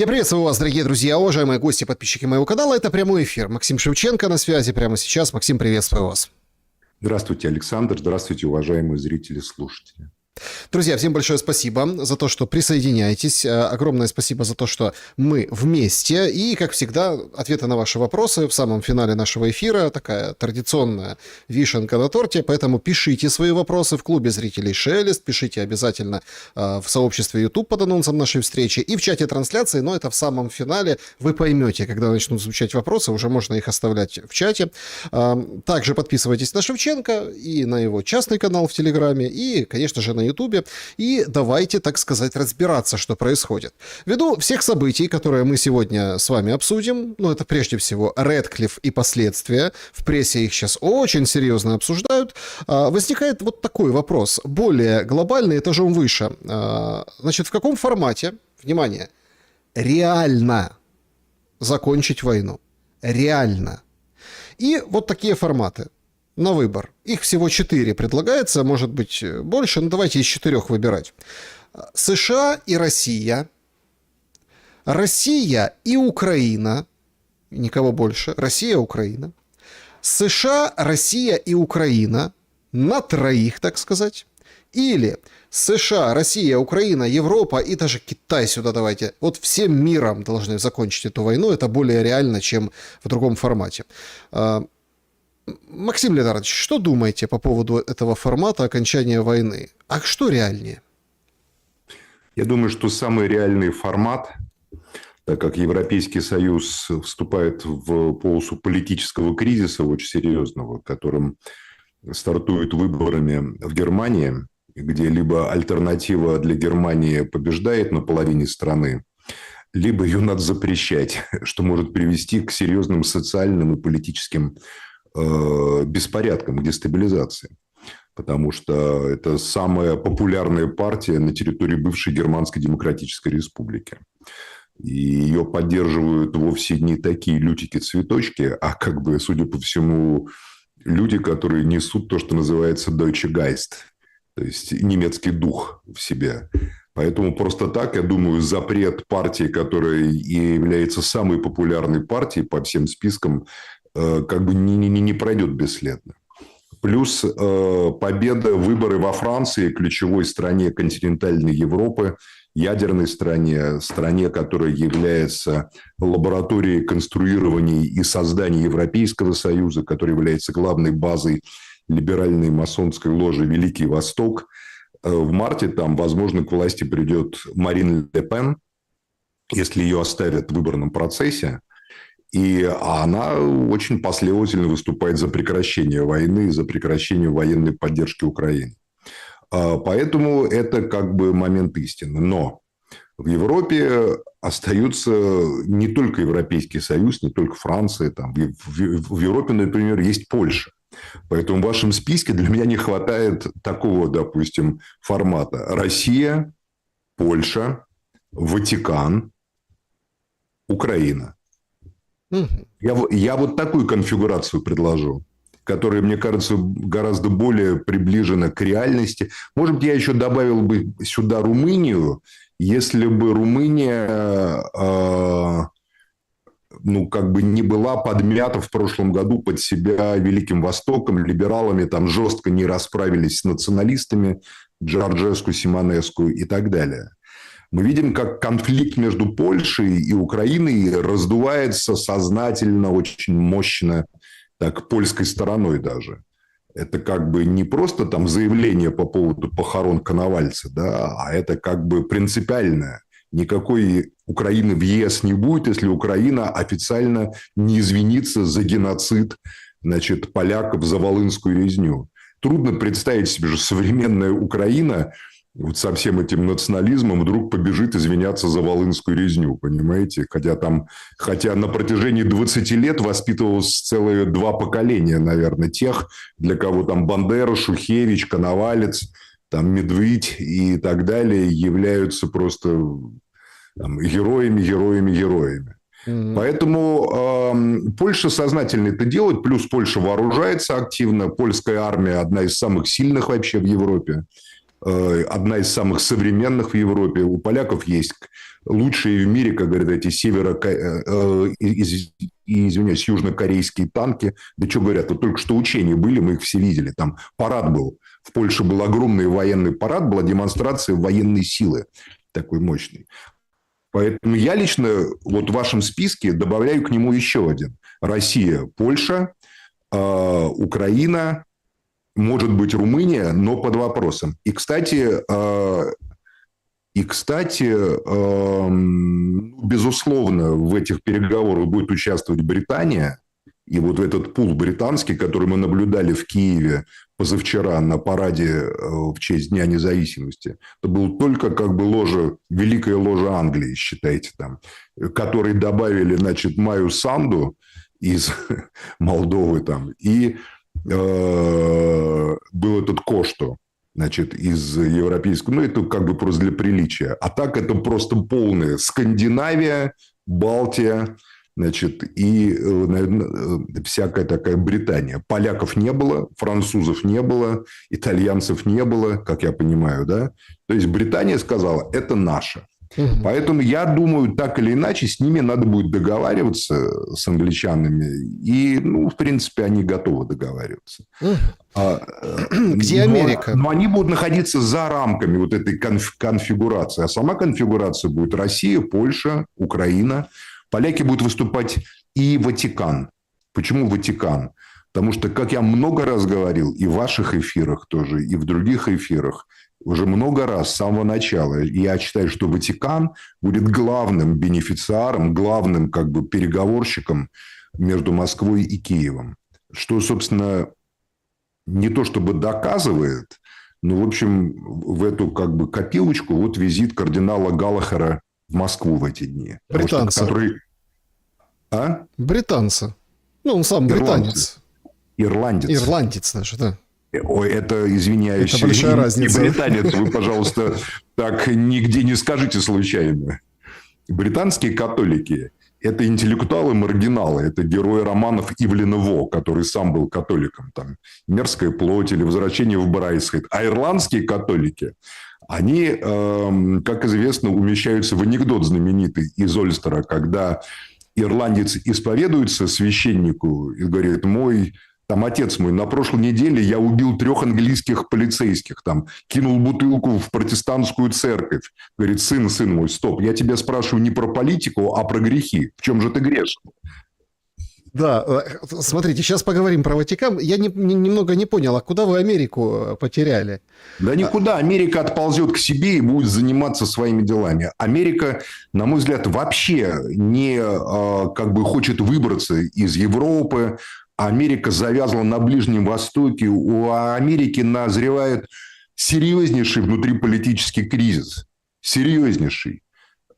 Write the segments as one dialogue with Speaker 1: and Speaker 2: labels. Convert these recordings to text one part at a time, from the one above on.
Speaker 1: Я приветствую вас, дорогие друзья, уважаемые гости, подписчики моего канала. Это прямой эфир. Максим Шевченко на связи прямо сейчас. Максим, приветствую вас.
Speaker 2: Здравствуйте, Александр. Здравствуйте, уважаемые зрители и слушатели.
Speaker 1: Друзья, всем большое спасибо за то, что присоединяетесь. Огромное спасибо за то, что мы вместе. И, как всегда, ответы на ваши вопросы в самом финале нашего эфира. Такая традиционная вишенка на торте. Поэтому пишите свои вопросы в клубе зрителей Шелест. Пишите обязательно в сообществе YouTube под анонсом нашей встречи. И в чате трансляции, но это в самом финале. Вы поймете, когда начнут звучать вопросы. Уже можно их оставлять в чате. Также подписывайтесь на Шевченко и на его частный канал в Телеграме. И, конечно же, на Ютубе, и давайте, так сказать, разбираться, что происходит. Ввиду всех событий, которые мы сегодня с вами обсудим, это прежде всего Рэдклифф и последствия, в прессе их сейчас очень серьезно обсуждают, возникает вот такой вопрос, более глобальный, этажом выше. Значит, в каком формате, внимание, реально закончить войну? Реально. И вот такие форматы. На выбор. Их всего 4 предлагается, может быть больше, но давайте из 4 выбирать. США и Россия. Россия и Украина. Никого больше. Россия, Украина. США, Россия и Украина. На троих, так сказать. Или США, Россия, Украина, Европа и даже Китай сюда давайте. Вот всем миром должны закончить эту войну. Это более реально, чем в другом формате. Максим Леонардович, что думаете по поводу этого формата окончания войны? А что реальнее?
Speaker 2: Я думаю, что самый реальный формат, так как Европейский Союз вступает в полосу политического кризиса очень серьезного, которым стартует выборами в Германии, где либо альтернатива для Германии побеждает на половине страны, либо ее надо запрещать, что может привести к серьезным социальным и политическим беспорядкам, к дестабилизации. Потому что это самая популярная партия на территории бывшей Германской Демократической Республики. И ее поддерживают вовсе не такие лютики-цветочки, а как бы, судя по всему, люди, которые несут то, что называется Deutsche Geist, то есть немецкий дух в себе. Поэтому просто так, я думаю, запрет партии, которая и является самой популярной партией по всем спискам, как бы не пройдет бесследно. Плюс победа, выборы во Франции, ключевой стране континентальной Европы, ядерной стране, которая является лабораторией конструирования и создания Европейского Союза, которая является главной базой либеральной масонской ложи «Великий Восток». В марте там, возможно, к власти придет Марин Ле Пен, если ее оставят в выборном процессе. И она очень последовательно выступает за прекращение войны, за прекращение военной поддержки Украины. Поэтому это как бы момент истины. Но в Европе остаются не только Европейский Союз, не только Франция. Там, в Европе, например, есть Польша. Поэтому в вашем списке для меня не хватает такого, допустим, формата. Россия, Польша, Ватикан, Украина. Я вот такую конфигурацию предложу, которая, мне кажется, гораздо более приближена к реальности. Может быть, я еще добавил бы сюда Румынию, если бы Румыния как бы не была подмята в прошлом году под себя Великим Востоком, либералами там жестко не расправились с националистами, Джорджеску, Симонеску и так далее. Мы видим, как конфликт между Польшей и Украиной раздувается сознательно, очень мощно, так, польской стороной даже. Это как бы не просто там заявление по поводу похорон Коновальца, да, а это как бы принципиальное. Никакой Украины в ЕС не будет, если Украина официально не извинится за геноцид, значит, поляков, за волынскую резню. Трудно представить себе, что современная Украина вот со всем этим национализмом вдруг побежит извиняться за волынскую резню, понимаете? Хотя на протяжении 20 лет воспитывалось целые 2 поколения, наверное, тех, для кого там Бандера, Шухевич, Коновалец, там Медведь и так далее являются просто там, героями. Поэтому Польша сознательно это делает, плюс Польша вооружается активно, польская армия одна из самых сильных вообще в Европе. одна из самых современных в Европе. У поляков есть лучшие в мире, как говорят, эти извиняюсь, южнокорейские танки. Да что говорят, вот только что учения были, мы их все видели. Там парад был. В Польше был огромный военный парад, была демонстрация военной силы такой мощной. Поэтому я лично вот в вашем списке добавляю к нему еще один. Россия, Польша, Украина, может быть, Румыния, но под вопросом. И, кстати, безусловно, в этих переговорах будет участвовать Британия. И вот этот пул британский, который мы наблюдали в Киеве позавчера на параде в честь Дня независимости, это был только как бы ложа, великая ложа Англии, считайте там, которые добавили, значит, Майю Санду из Молдовы там, и был этот Кошто, значит, из европейского, ну, это как бы просто для приличия. А так это просто полная Скандинавия, Балтия, значит, и, наверное, всякая такая Британия. Поляков не было, французов не было, итальянцев не было, как я понимаю, да? То есть Британия сказала, это наше. Поэтому я думаю, так или иначе, с ними надо будет договариваться, с англичанами. И, ну, в принципе, они готовы договариваться.
Speaker 1: Где Америка?
Speaker 2: Но они будут находиться за рамками вот этой конфигурации. А сама конфигурация будет Россия, Польша, Украина. Поляки будут выступать и Ватикан. Почему Ватикан? Потому что, как я много раз говорил, и в ваших эфирах тоже, и в других эфирах, уже много раз с самого начала, я считаю, что Ватикан будет главным бенефициаром, главным как бы переговорщиком между Москвой и Киевом. Что, собственно, не то чтобы доказывает, но, в общем, в эту как бы копилочку вот визит кардинала Галлахера в Москву в эти дни.
Speaker 1: Британца. Британца. Ну, он сам британец.
Speaker 2: Ирландец
Speaker 1: даже, да.
Speaker 2: Ой, это, извиняюсь,
Speaker 1: это большая разница.
Speaker 2: Не британец, вы, пожалуйста, так нигде не скажите случайно. Британские католики – это интеллектуалы-маргиналы, это герои романов Ивлина Во, который сам был католиком, там, «Мерзкая плоть» или «Возвращение в Брайсхед». А ирландские католики, они, как известно, умещаются в анекдот знаменитый из Ольстера, когда ирландец исповедуется священнику и говорит, там, отец мой, на прошлой неделе я убил 3 английских полицейских, там, кинул бутылку в протестантскую церковь. Говорит, сын мой, стоп, я тебя спрашиваю не про политику, а про грехи. В чем же ты грешен?
Speaker 1: Да, смотрите, сейчас поговорим про Ватикан. Я немного не понял, а куда вы Америку потеряли?
Speaker 2: Да никуда. Америка отползет к себе и будет заниматься своими делами. Америка, на мой взгляд, вообще не как бы хочет выбраться из Европы. Америка завязла на Ближнем Востоке. У Америки назревает серьезнейший внутриполитический кризис. Серьезнейший.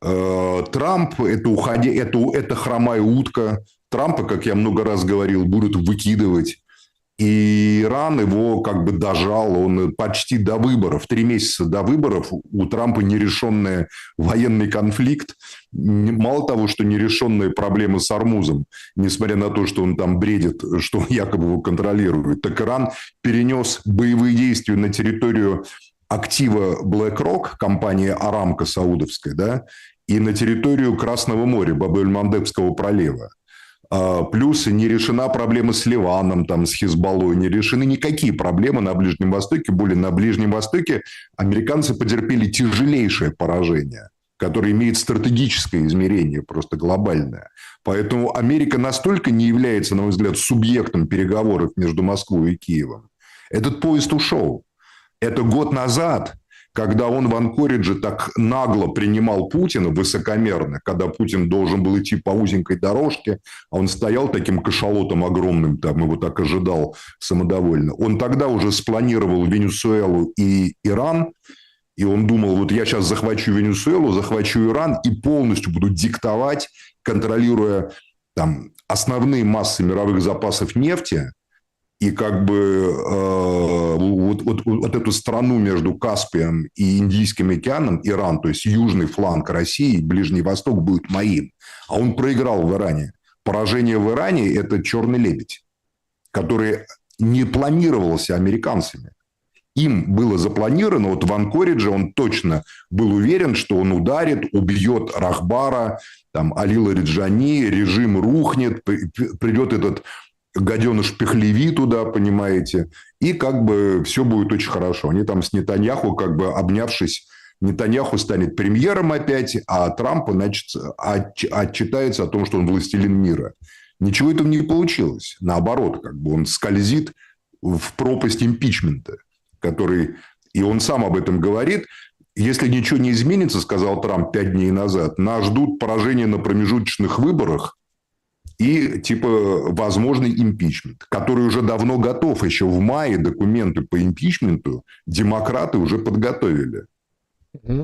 Speaker 2: Трамп – это хромая утка. Трампа, как я много раз говорил, будут выкидывать. И Иран его как бы дожал. Он почти до выборов, 3 месяца до выборов, у Трампа нерешенный военный конфликт. Мало того, что нерешенные проблемы с Ормузом, несмотря на то, что он там бредит, что он якобы его контролирует, так Иран перенес боевые действия на территорию актива BlackRock, компании Арамко саудовской, да, и на территорию Красного моря, Баб-эль-Мандебского пролива. Плюс не решена проблема с Ливаном, там, с Хизбаллой, не решены никакие проблемы на Ближнем Востоке. Более на Ближнем Востоке американцы потерпели тяжелейшее поражение, которое имеет стратегическое измерение, просто глобальное. Поэтому Америка настолько не является, на мой взгляд, субъектом переговоров между Москвой и Киевом. Этот поезд ушел. Это год назад, когда он в Анкоридже так нагло принимал Путина, высокомерно, когда Путин должен был идти по узенькой дорожке, а он стоял таким кашалотом огромным, там его так ожидал самодовольно. Он тогда уже спланировал Венесуэлу и Иран, и он думал, вот я сейчас захвачу Венесуэлу, захвачу Иран и полностью буду диктовать, контролируя там основные массы мировых запасов нефти, и как бы вот эту страну между Каспием и Индийским океаном, Иран, то есть южный фланг России, Ближний Восток будет моим. А он проиграл в Иране. Поражение в Иране – это черный лебедь, который не планировался американцами. им было запланировано, вот в Анкоридже он точно был уверен, что он ударит, убьет Рахбара, там, Алила Риджани, режим рухнет, придет этот гаденыш Пехлеви туда, понимаете, и как бы все будет очень хорошо. Они там с Нетаньяху, как бы обнявшись, Нетаньяху станет премьером опять, а Трамп, значит, отчитается о том, что он властелин мира. Ничего этого не получилось. Наоборот, как бы он скользит в пропасть импичмента, который, и он сам об этом говорит, если ничего не изменится, сказал Трамп 5 дней назад, нас ждут поражения на промежуточных выборах и типа возможный импичмент, который уже давно готов. Еще в мае документы по импичменту демократы уже подготовили.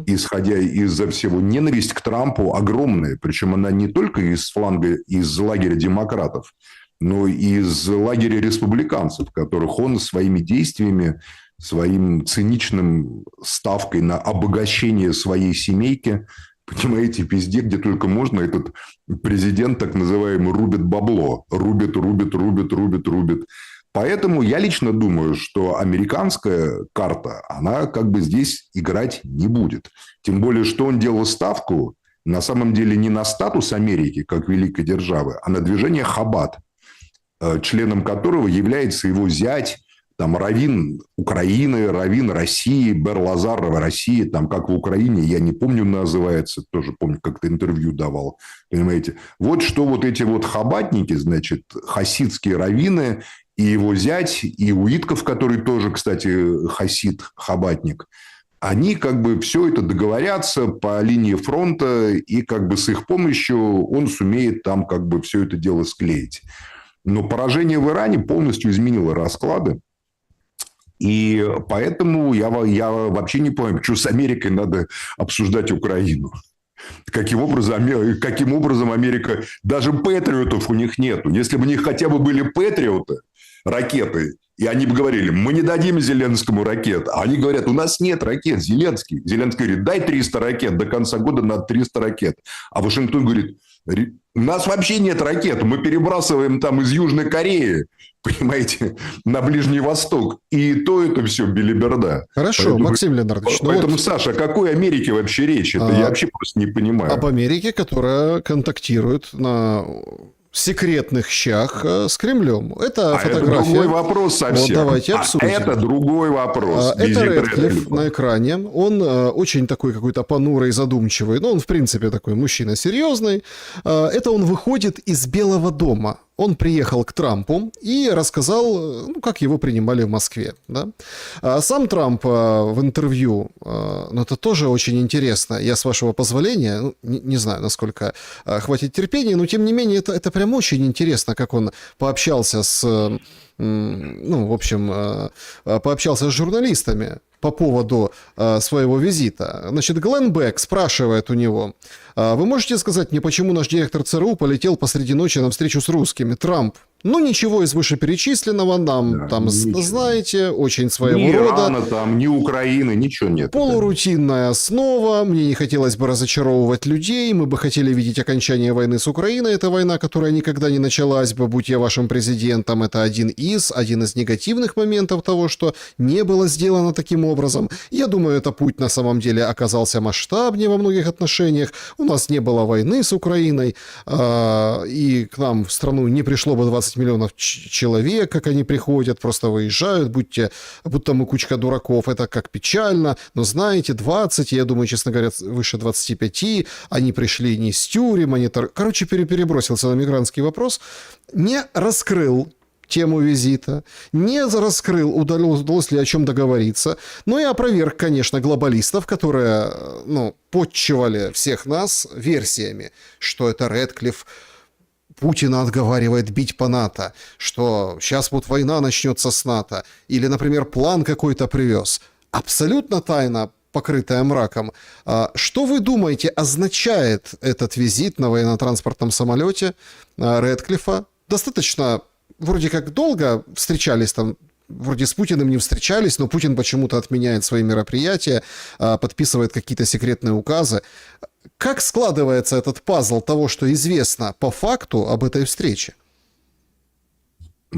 Speaker 2: Исходя из-за всего, ненависть к Трампу огромная. Причем она не только из фланга, из лагеря демократов, но и из лагеря республиканцев, которых он своими действиями, своим циничным ставкой на обогащение своей семейки, понимаете, везде, где только можно, этот президент, так называемый, рубит бабло. Рубит. Поэтому я лично думаю, что американская карта, она как бы здесь играть не будет. Тем более, что он делал ставку на самом деле не на статус Америки как великой державы, а на движение Хаббат, членом которого является его зять, там, раввин Украины, раввин России, Бер Лазар России, там, как в Украине, я не помню, называется, тоже помню, как-то интервью давал, понимаете. Вот что вот эти вот хаббатники, значит, хасидские раввины, и его зять, и Уитков, который тоже, кстати, хасид, хаббатник, они как бы все это договорятся по линии фронта, и как бы с их помощью он сумеет там как бы все это дело склеить. Но поражение в Иране полностью изменило расклады. И поэтому я вообще не понимаю, что с Америкой надо обсуждать Украину. Каким образом Америка... Даже патриотов у них нету. Если бы у них хотя бы были патриоты, ракеты, и они бы говорили, мы не дадим Зеленскому ракет. А они говорят, у нас нет ракет, Зеленский. Зеленский говорит, дай 300 ракет, до конца года надо 300 ракет. А Вашингтон говорит, у нас вообще нет ракет, мы перебрасываем там из Южной Кореи, понимаете, на Ближний Восток. И то это все белиберда.
Speaker 1: Хорошо,
Speaker 2: поэтому,
Speaker 1: Максим Леонардович.
Speaker 2: Поэтому, Саша, о какой Америке вообще речь? Это я вообще просто не понимаю.
Speaker 1: Об Америке, которая контактирует на секретных щах с Кремлем. Это фотография.
Speaker 2: Это другой вопрос совсем.
Speaker 1: Вот давайте обсудим.
Speaker 2: Это другой вопрос.
Speaker 1: Это Рэдклифф на экране. Он очень такой какой-то понурый, задумчивый. Но он, в принципе, такой мужчина серьезный. Это он выходит из Белого дома. Он приехал к Трампу и рассказал, ну, как его принимали в Москве. Да? Сам Трамп в интервью, ну, это тоже очень интересно. Я, с вашего позволения, ну, не знаю, насколько хватит терпения, но, тем не менее, это прям очень интересно, как он пообщался с... Ну, в общем, пообщался с журналистами по поводу своего визита. Значит, Глен Бек спрашивает у него, вы можете сказать мне, почему наш директор ЦРУ полетел посреди ночи на встречу с русскими? Трамп. Ну, ничего из вышеперечисленного нам, там, знаете, очень своего
Speaker 2: ни
Speaker 1: рода.
Speaker 2: Ни Ирана там, ни Украины, ничего нет.
Speaker 1: Полурутинная основа. Мне не хотелось бы разочаровывать людей. Мы бы хотели видеть окончание войны с Украиной. Это война, которая никогда не началась бы, будь я вашим президентом. Это один из негативных моментов того, что не было сделано таким образом. Я думаю, этот путь на самом деле оказался масштабнее во многих отношениях. У нас не было войны с Украиной, и к нам в страну не пришло бы 20 миллионов человек, как они приходят, просто выезжают, будто мы кучка дураков. Это как печально, но знаете, 20, я думаю, честно говоря, выше 25, они пришли не с тюрем, короче, перебросился на мигрантский вопрос, не раскрыл тему визита, не раскрыл, удалось ли о чем договориться, но и опроверг, конечно, глобалистов, которые, ну, подчивали всех нас версиями, что это Рэдклифф Путина отговаривает бить по НАТО, что сейчас вот война начнется с НАТО, или, например, план какой-то привез. Абсолютно тайна, покрытая мраком. Что вы думаете, означает этот визит на военно-транспортном самолете Рэдклиффа? Достаточно, вроде как долго встречались там, вроде с Путиным не встречались, но Путин почему-то отменяет свои мероприятия, подписывает какие-то секретные указы. Как складывается этот пазл того, что известно по факту об этой встрече?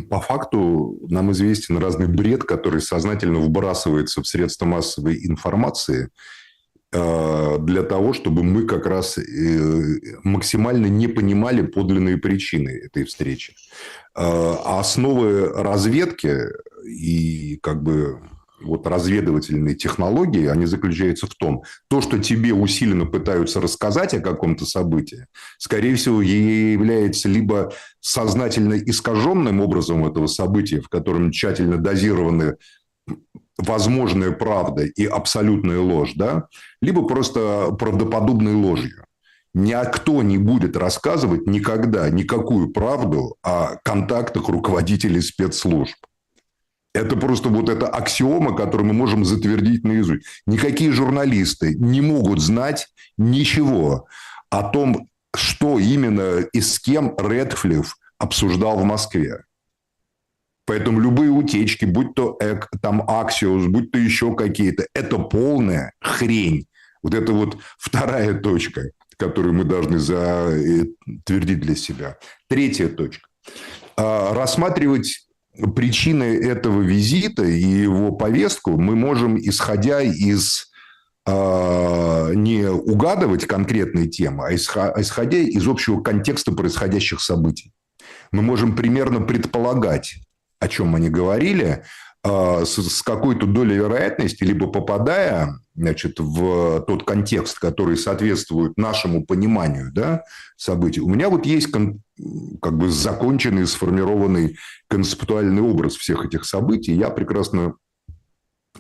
Speaker 2: По факту нам известен разный бред, который сознательно вбрасывается в средства массовой информации для того, чтобы мы как раз максимально не понимали подлинные причины этой встречи. А основы разведки и как бы вот разведывательные технологии, они заключаются в том, то, что тебе усиленно пытаются рассказать о каком-то событии, скорее всего, является либо сознательно искаженным образом этого события, в котором тщательно дозированы возможная правда и абсолютная ложь, да, либо просто правдоподобной ложью. Никто не будет рассказывать никогда никакую правду о контактах руководителей спецслужб. Это просто вот эта аксиома, которую мы можем затвердить наизусть. Никакие журналисты не могут знать ничего о том, что именно и с кем Рэдклифф обсуждал в Москве. Поэтому любые утечки, будь то там Axios, будь то еще какие-то, это полная хрень. Вот это вот вторая точка, которую мы должны затвердить для себя. Третья точка. Рассматривать причины этого визита и его повестку мы можем, исходя из не угадывать конкретные темы, а исходя из общего контекста происходящих событий. Мы можем примерно предполагать, о чем они говорили, с какой-то долей вероятности, либо попадая, значит, в тот контекст, который соответствует нашему пониманию, да, событий. У меня вот есть как бы законченный, сформированный концептуальный образ всех этих событий. Я прекрасно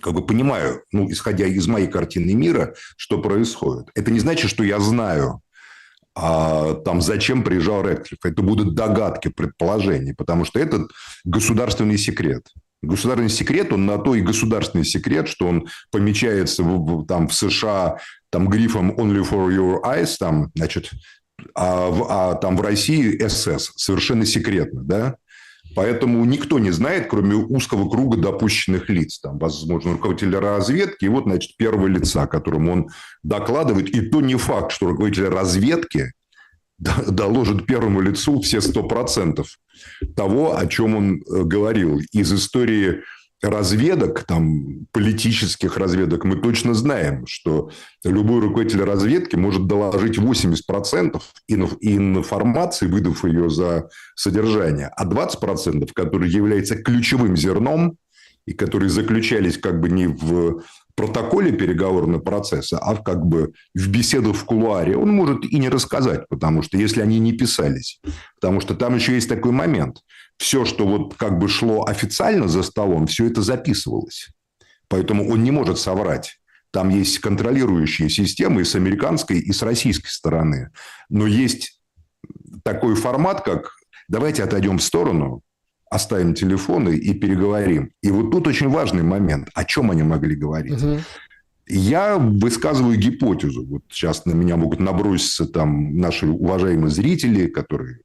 Speaker 2: как бы понимаю, ну, исходя из моей картины мира, что происходит. Это не значит, что я знаю, там, зачем приезжал Рэдклифф. Это будут догадки, предположения, потому что это государственный секрет. Государственный секрет, он на то и государственный секрет, что он помечается там, в США там, грифом «Only for your eyes», там, значит, там в России «СС». Совершенно секретно, да? Поэтому никто не знает, кроме узкого круга допущенных лиц. Там, возможно, руководителя разведки, и вот, значит, первого лица, которому он докладывает. И то не факт, что руководитель разведки доложит первому лицу все 100% того, о чем он говорил. Из истории разведок, там, политических разведок, мы точно знаем, что любой руководитель разведки может доложить 80% информации, выдав ее за содержание, а 20%, которые являются ключевым зерном и которые заключались как бы не в протоколе переговорного процесса, а как бы в беседах в кулуаре, он может и не рассказать, потому что если они не писались. Потому что там еще есть такой момент. Все, что вот как бы шло официально за столом, все это записывалось. Поэтому он не может соврать. Там есть контролирующие системы и с американской, и с российской стороны. Но есть такой формат, как давайте отойдем в сторону, оставим телефоны и переговорим. И вот тут очень важный момент. О чем они могли говорить? Угу. Я высказываю гипотезу. Вот сейчас на меня могут наброситься там наши уважаемые зрители, которые...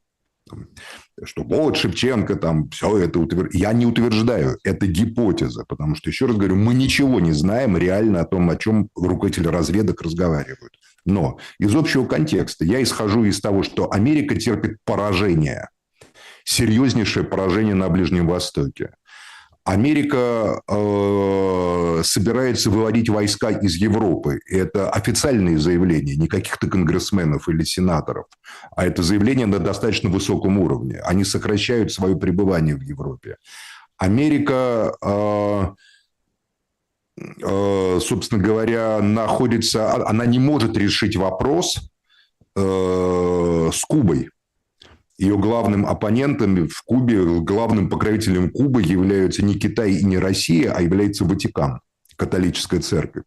Speaker 2: что вот Шевченко там все это утверждает. Я не утверждаю. Это гипотеза. Потому что, еще раз говорю, мы ничего не знаем реально о том, о чем руководители разведок разговаривают. Но из общего контекста я исхожу из того, что Америка терпит поражение. Серьезнейшее поражение на Ближнем Востоке. Америка собирается выводить войска из Европы. Это официальные заявления, не каких-то конгрессменов или сенаторов, а это заявления на достаточно высоком уровне. Они сокращают свое пребывание в Европе. Америка, собственно говоря, находится... Она не может решить вопрос с Кубой. Ее главным оппонентом в Кубе, главным покровителем Кубы являются не Китай и не Россия, а является Ватикан, католическая церковь.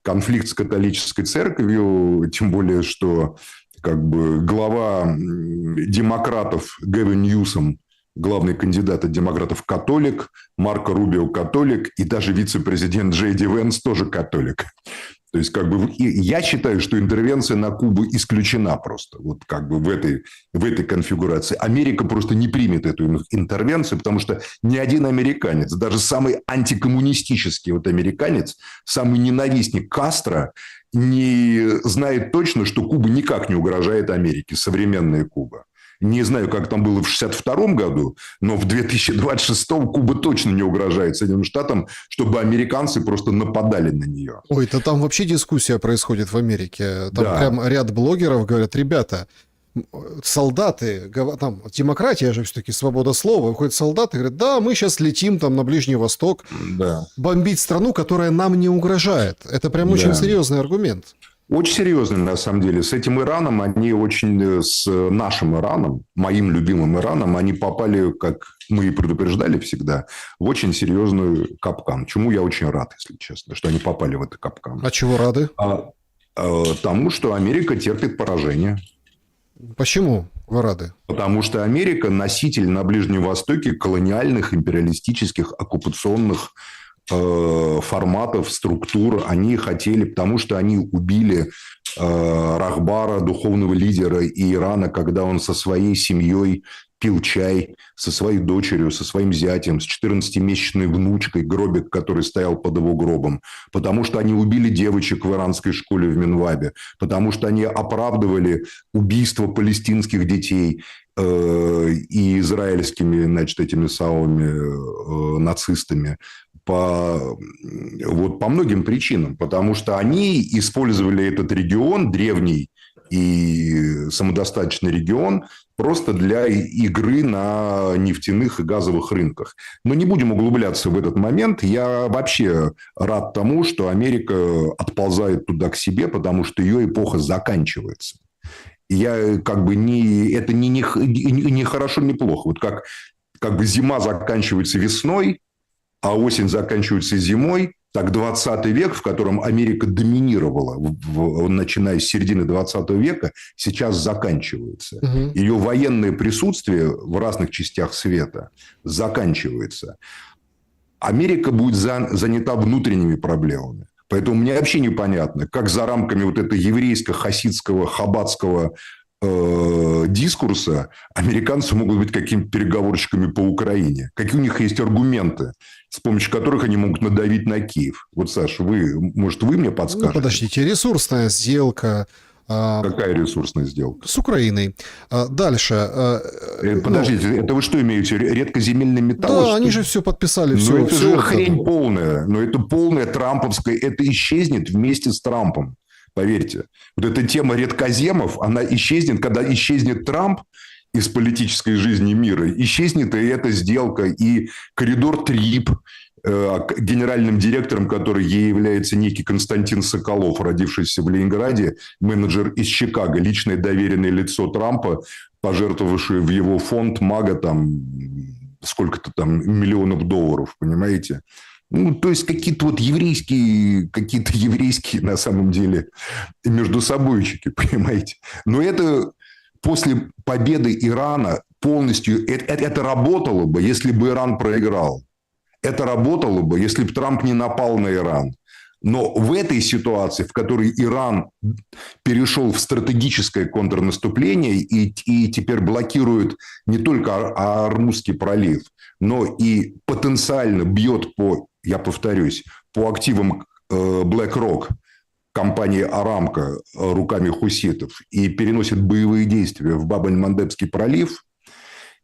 Speaker 2: Конфликт с католической церковью, тем более, что как бы глава демократов Гэвин Ньюсом, главный кандидат от демократов, католик, Марко Рубио католик, и даже вице-президент Джей Ди Венс тоже католик. То есть, как бы, я считаю, что интервенция на Кубу исключена просто. Вот как бы в этой конфигурации. Америка просто не примет эту интервенцию, потому что ни один американец, даже самый антикоммунистический вот американец, самый ненавистник Кастро, не знает точно, что Куба никак не угрожает Америке, современная Куба. Не знаю, как там было в 1962 году, но в 2026 Куба точно не угрожает Соединенным Штатам, чтобы американцы просто нападали на нее.
Speaker 1: Ой, да там вообще дискуссия происходит в Америке. Там
Speaker 2: Да.
Speaker 1: прям ряд блогеров говорят, ребята, солдаты, там демократия же все-таки, свобода слова, выходят солдаты, говорят, да, мы сейчас летим там на Ближний Восток,
Speaker 2: Да.
Speaker 1: бомбить страну, которая нам не угрожает. Это прям очень серьезный аргумент.
Speaker 2: Очень серьезно, на самом деле. С этим Ираном они очень... С нашим Ираном, моим любимым Ираном, они попали, как мы и предупреждали всегда, в очень серьезный капкан. Чему я очень рад, если честно, что они попали в этот капкан.
Speaker 1: А чего рады?
Speaker 2: Тому, что Америка терпит поражение.
Speaker 1: Почему вы рады?
Speaker 2: Потому что Америка носитель на Ближнем Востоке колониальных, империалистических, оккупационных форматов, структур. Они хотели, потому что они убили Рахбара, духовного лидера Ирана, когда он со своей семьей пил чай, со своей дочерью, со своим зятем, с 14-месячной внучкой, гробик, который стоял под его гробом. Потому что они убили девочек в иранской школе в Минвабе. Потому что они оправдывали убийство палестинских детей и израильскими, значит, этими самыми нацистами. По многим причинам. Потому что они использовали этот регион, древний и самодостаточный регион, просто для игры на нефтяных и газовых рынках. Но не будем углубляться в этот момент. Я вообще рад тому, что Америка отползает туда к себе, потому что ее эпоха заканчивается. Я как бы это не хорошо, не плохо. Вот как бы зима заканчивается весной, а осень заканчивается зимой, так 20 век, в котором Америка доминировала, начиная с середины 20 века, сейчас заканчивается. Угу. Ее военное присутствие в разных частях света заканчивается. Америка будет занята внутренними проблемами. Поэтому мне вообще непонятно, как за рамками вот этого еврейско-хасидского, хаббатского дискурса американцы могут быть какими-то переговорщиками по Украине. Какие у них есть аргументы, с помощью которых они могут надавить на Киев? Вот, Саша, вы мне подскажете?
Speaker 1: Ну, подождите, ресурсная сделка.
Speaker 2: Какая ресурсная сделка?
Speaker 1: С Украиной. Дальше.
Speaker 2: Подождите, это вы что имеете? Редкоземельный металл?
Speaker 1: Да, они же все подписали. Все,
Speaker 2: это же хрень полная. Но это полная трамповская. Это исчезнет вместе с Трампом. Поверьте. Вот эта тема редкоземов, она исчезнет, когда исчезнет Трамп из политической жизни мира. Исчезнет и эта сделка, и коридор ТРИП, генеральным директором, который ей является некий Константин Соколов, родившийся в Ленинграде, менеджер из Чикаго, личное доверенное лицо Трампа, пожертвовавший в его фонд МАГА там сколько-то там миллионов долларов, понимаете? Ну, то есть какие-то еврейские, на самом деле, междусобойчики, понимаете? Но это после победы Ирана полностью... Это работало бы, если бы Иран проиграл. Это работало бы, если бы Трамп не напал на Иран. Но в этой ситуации, в которой Иран перешел в стратегическое контрнаступление и теперь блокирует не только Ормузский пролив, но и потенциально бьет я повторюсь, по активам BlackRock, компании Арамко, руками хуситов, и переносит боевые действия в Баб-эль-Мандебский пролив,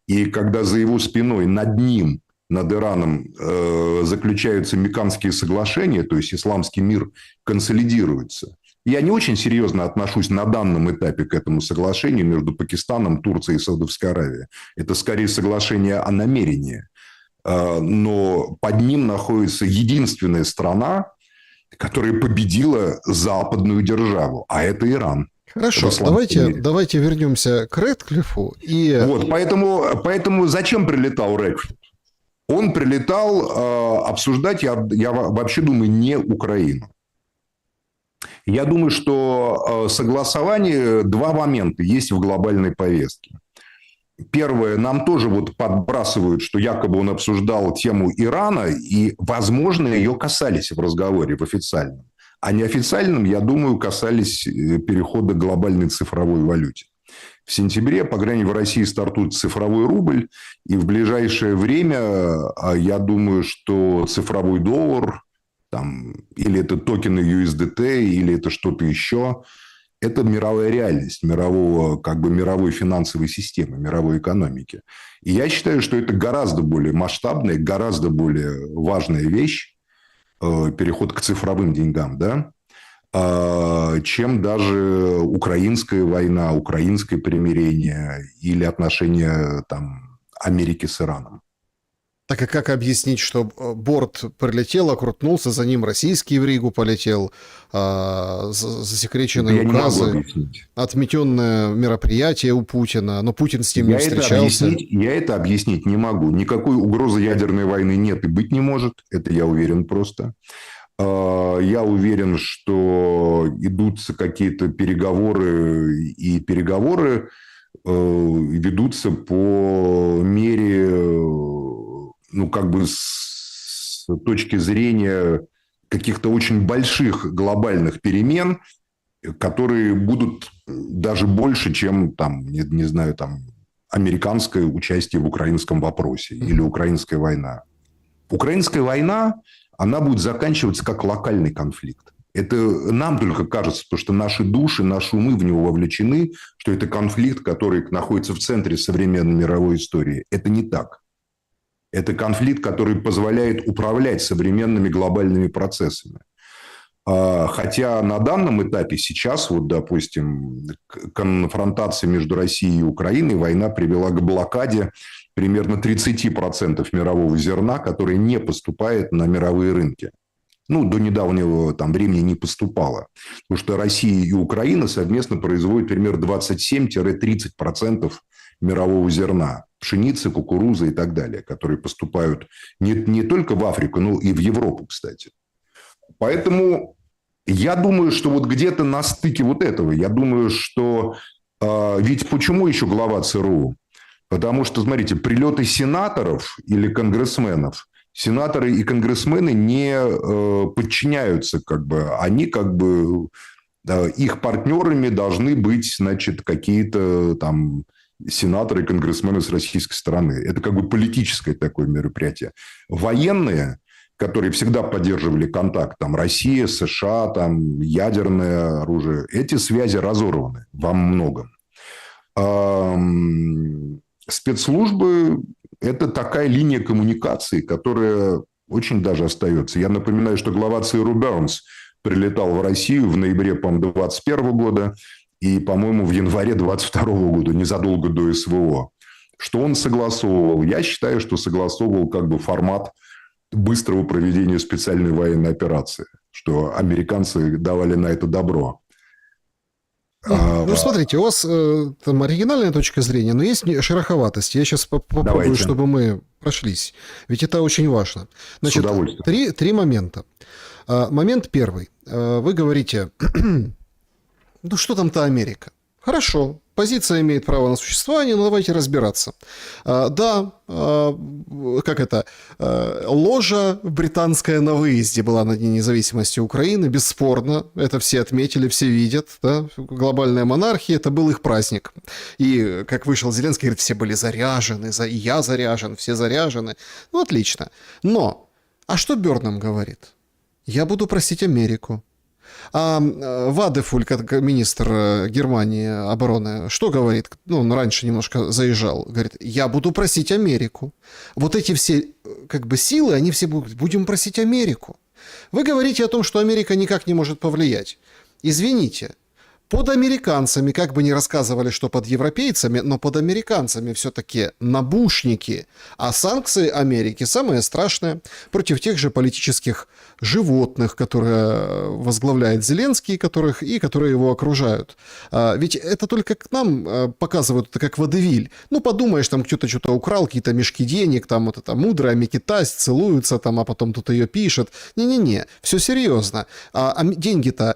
Speaker 2: и когда за его спиной над ним, над Ираном, заключаются Меканские соглашения, то есть исламский мир консолидируется. Я не очень серьезно отношусь на данном этапе к этому соглашению между Пакистаном, Турцией и Саудовской Аравией. Это скорее соглашение о намерении. Но под ним находится единственная страна, которая победила западную державу, а это Иран.
Speaker 1: Хорошо, давайте вернемся к Рэдклиффу.
Speaker 2: Поэтому зачем прилетал Рэдклифф? Он прилетал обсуждать, я вообще думаю, не Украину. Я думаю, что согласование, два момента есть в глобальной повестке. Первое, нам тоже подбрасывают, что якобы он обсуждал тему Ирана, и, возможно, ее касались в разговоре, в официальном. А неофициальном, я думаю, касались перехода к глобальной цифровой валюте. В сентябре, по крайней мере, в России стартует цифровой рубль, и в ближайшее время, я думаю, что цифровой доллар, или это токены USDT, или это что-то еще, Это мировая реальность мировой финансовой системы, мировой экономики. И я считаю, что это гораздо более масштабная, гораздо более важная вещь, переход к цифровым деньгам, да, чем даже украинская война, украинское примирение или отношения там, Америки с Ираном.
Speaker 1: Так и как объяснить, что борт прилетел, окрутнулся, за ним российский в Ригу полетел, засекреченные указы, отметенное мероприятие у Путина, но Путин с ним не встречался.
Speaker 2: Я это объяснить не могу. Никакой угрозы ядерной войны нет и быть не может. Это я уверен просто. Я уверен, что идутся какие-то переговоры, и переговоры ведутся по мере... с точки зрения каких-то очень больших глобальных перемен, которые будут даже больше, чем, не знаю, американское участие в украинском вопросе или украинская война. Украинская война, она будет заканчиваться как локальный конфликт. Это нам только кажется, потому что наши души, наши умы в него вовлечены, что это конфликт, который находится в центре современной мировой истории. Это не так. Это конфликт, который позволяет управлять современными глобальными процессами. Хотя на данном этапе сейчас, допустим, конфронтация между Россией и Украиной, война привела к блокаде примерно 30% мирового зерна, которое не поступает на мировые рынки. До недавнего времени не поступало. Потому что Россия и Украина совместно производят примерно 27-30% мирового зерна. Пшеницы, кукурузы и так далее, которые поступают не только в Африку, но и в Европу, кстати. Поэтому я думаю, что где-то на стыке этого, я думаю, что... Ведь почему еще глава ЦРУ? Потому что, смотрите, прилеты сенаторов или конгрессменов, сенаторы и конгрессмены не подчиняются, они их партнерами должны быть, какие-то сенаторы и конгрессмены с российской стороны. Это политическое такое мероприятие. Военные, которые всегда поддерживали контакт, Россия, США, ядерное оружие, эти связи разорваны во многом. Спецслужбы – это такая линия коммуникации, которая очень даже остается. Я напоминаю, что глава ЦРУ Бернс прилетал в Россию в ноябре, по-моему, 2021 года и, по-моему, в январе 2022 года, незадолго до СВО. Что он согласовывал? Я считаю, что согласовывал формат быстрого проведения специальной военной операции, что американцы давали на это добро.
Speaker 1: Смотрите, у вас оригинальная точка зрения, но есть шероховатость. Я сейчас попробую, чтобы мы прошлись. Ведь это очень важно. Значит, три момента. Момент первый. Вы говорите, что там-то Америка? Хорошо, позиция имеет право на существование, но давайте разбираться. Ложа британская на выезде была на Дне независимости Украины, бесспорно, это все отметили, все видят, да? Глобальная монархия, это был их праздник. И, как вышел Зеленский, говорит, все были заряжены, и я заряжен, все заряжены. Отлично. Но, а что Бёрнам говорит? Я буду просить Америку. А Вадефуль, как министр Германии обороны, что говорит? Он раньше немножко заезжал. Говорит, я буду просить Америку. Вот эти все силы, они все будем просить Америку. Вы говорите о том, что Америка никак не может повлиять. Извините. Под американцами, как бы ни рассказывали, что под европейцами, но под американцами все-таки набушники. А санкции Америки самое страшное против тех же политических животных, которые возглавляет Зеленский, которые его окружают. Ведь это только к нам показывают, это как водевиль. Подумаешь, кто-то что-то украл, какие-то мешки денег, мудрая Микитась целуются, а потом тут ее пишет. Не-не-не, все серьезно. А деньги-то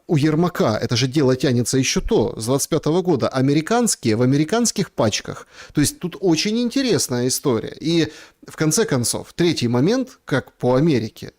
Speaker 1: у Ермака, это же дело тянется еще с 25 года, американские, в американских пачках. То есть тут очень интересная история. И в конце концов, третий момент, как по Америке,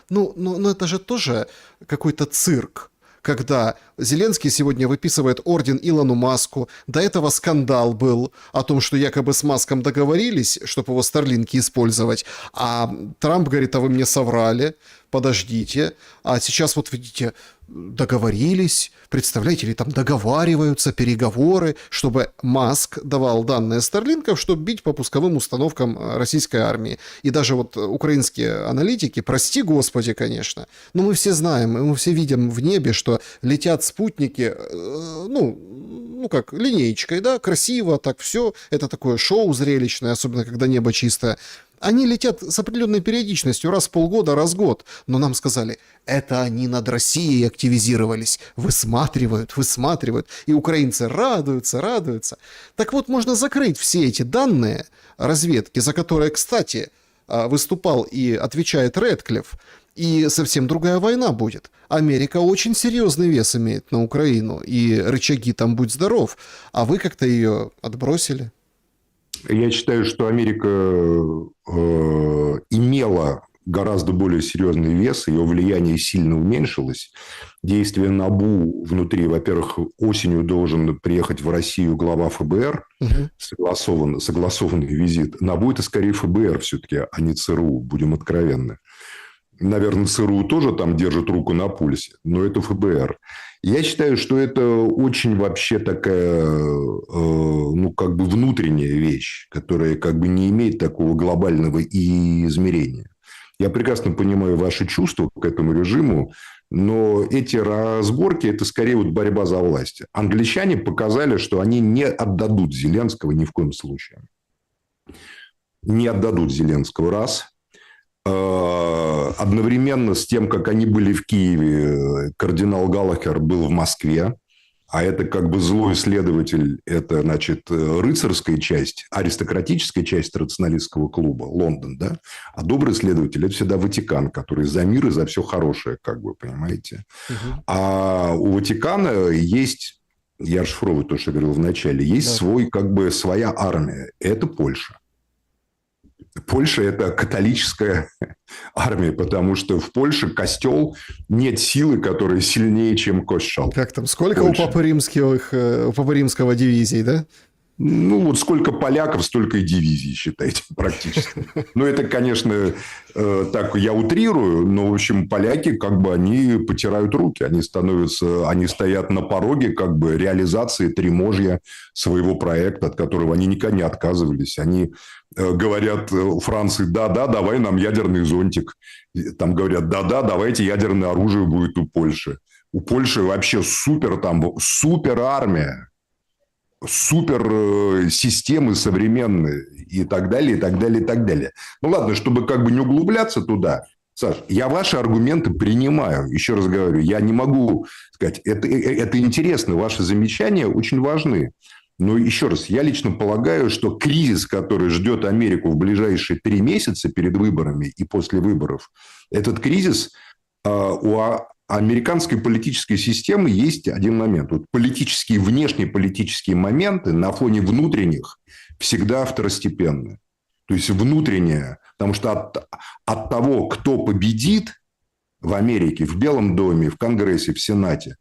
Speaker 1: это же тоже какой-то цирк. Когда Зеленский сегодня выписывает орден Илону Маску, до этого скандал был о том, что якобы с Маском договорились, чтобы его Старлинки использовать, а Трамп говорит, а вы мне соврали, подождите. А сейчас видите, договорились, представляете, или там договариваются, переговоры, чтобы Маск давал данные Старлинков, чтобы бить по пусковым установкам российской армии. И даже вот украинские аналитики, прости господи, конечно, но мы все знаем, мы все видим в небе, что летят спутники, ну как, линеечкой, да, красиво, так все, это такое шоу зрелищное, особенно когда небо чистое. Они летят с определенной периодичностью, раз в полгода, раз в год. Но нам сказали, это они над Россией активизировались, высматривают. И украинцы радуются. Так вот, можно закрыть все эти данные разведки, за которые, кстати, выступал и отвечает Рэдклифф, и совсем другая война будет. Америка очень серьезный вес имеет на Украину, и рычаги там будь здоров, а вы как-то ее отбросили.
Speaker 2: Я считаю, что Америка имела гораздо более серьезный вес, ее влияние сильно уменьшилось. Действие НАБУ внутри, во-первых, осенью должен приехать в Россию глава ФБР, согласованный визит. НАБУ – это скорее ФБР все-таки, а не ЦРУ, будем откровенны. Наверное, ЦРУ тоже там держит руку на пульсе, но это ФБР. Я считаю, что это очень вообще такая, как бы внутренняя вещь, которая как бы не имеет такого глобального измерения. Я прекрасно понимаю ваши чувства к этому режиму, но эти разборки – это скорее вот борьба за власть. Англичане показали, что они не отдадут Зеленского ни в коем случае. Не отдадут Зеленского, раз. Одновременно с тем, как они были в Киеве, кардинал Галлахер был в Москве, а это как бы злой следователь, это, значит, рыцарская часть, аристократическая часть традиционалистского клуба, Лондон, да, а добрый следователь – это всегда Ватикан, который за мир и за все хорошее, как бы, понимаете. А у Ватикана есть, я расшифровываю то, что я говорил в начале, есть свой, как бы, своя армия, это Польша. Польша – это католическая армия, потому что в Польше костел нет силы, которая сильнее, чем костел.
Speaker 1: Как там, сколько у Папы Римского дивизий, да?
Speaker 2: Ну, вот сколько поляков, столько и дивизий, считайте, практически. Ну, это, конечно, так я утрирую, но, в общем, поляки, как бы, они потирают руки, они стоят на пороге, как бы, реализации треможья своего проекта, от которого они никогда не отказывались. Они говорят Франции, да-да, давай нам ядерный зонтик. Там говорят, да-да, давайте ядерное оружие будет у Польши. У Польши вообще супер армия. Супер системы современные и так далее, и так далее, и так далее. Ну, ладно, чтобы как бы не углубляться туда, Саш, я ваши аргументы принимаю. Еще раз говорю, я не могу сказать, это интересно, ваши замечания очень важны. Но еще раз, я лично полагаю, что кризис, который ждет Америку в ближайшие 3 месяца перед выборами и после выборов, этот кризис у американской политической системы есть один момент. Вот политические, внешнеполитические моменты на фоне внутренних всегда второстепенны. То есть, внутреннее, потому что от того, кто победит в Америке, в Белом доме, в Конгрессе, в Сенате,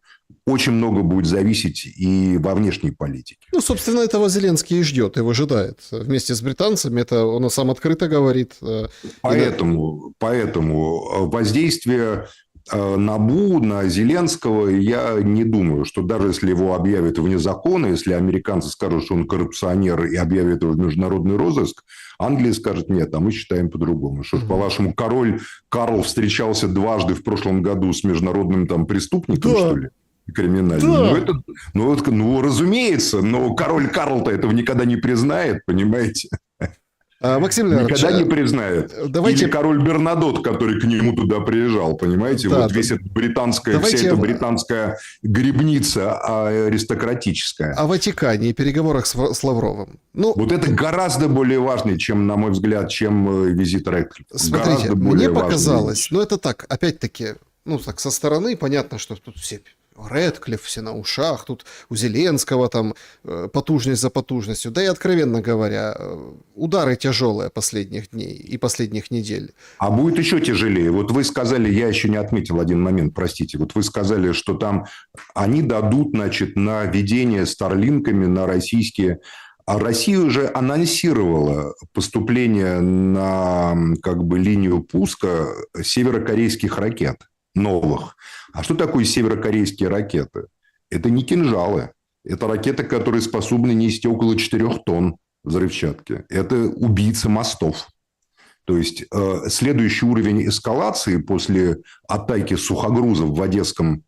Speaker 2: очень много будет зависеть и во внешней политике.
Speaker 1: Ну, собственно, этого Зеленский и ждет, и выжидает. Вместе с британцами, это он сам открыто говорит.
Speaker 2: Поэтому воздействие НАБУ на Зеленского, я не думаю, что даже если его объявят вне закона, если американцы скажут, что он коррупционер и объявят его в международный розыск, Англия скажет, нет, а мы считаем по-другому. Что ж, по-вашему, король Карл встречался дважды в прошлом году с международным там преступником, что ли? Криминальным. Да. Разумеется, но король Карл-то этого никогда не признает, понимаете?
Speaker 1: Максим Леонидович,
Speaker 2: никогда не признает. Или король Бернадот, который к нему туда приезжал, понимаете? Да, вот вся эта британская гребница аристократическая.
Speaker 1: О Ватикане и переговорах с Лавровым.
Speaker 2: Вот это гораздо более важно, чем, на мой взгляд, чем визит Рэдклиффа.
Speaker 1: Смотрите, мне показалось, это так, опять-таки, так со стороны понятно, что тут все... Рэдклифф, все на ушах, тут у Зеленского там потужность за потужностью. Да и, откровенно говоря, удары тяжелые последних дней и последних недель.
Speaker 2: А будет еще тяжелее. Вот вы сказали, я еще не отметил один момент, простите. Вот вы сказали, что там они дадут, значит, на ведение старлинками на российские... А Россия уже анонсировала поступление на как бы линию пуска северокорейских ракет. новых. А что такое северокорейские ракеты? Это не кинжалы. Это ракеты, которые способны нести около 4 тонн взрывчатки. Это убийцы мостов. То есть, следующий уровень эскалации после атаки сухогрузов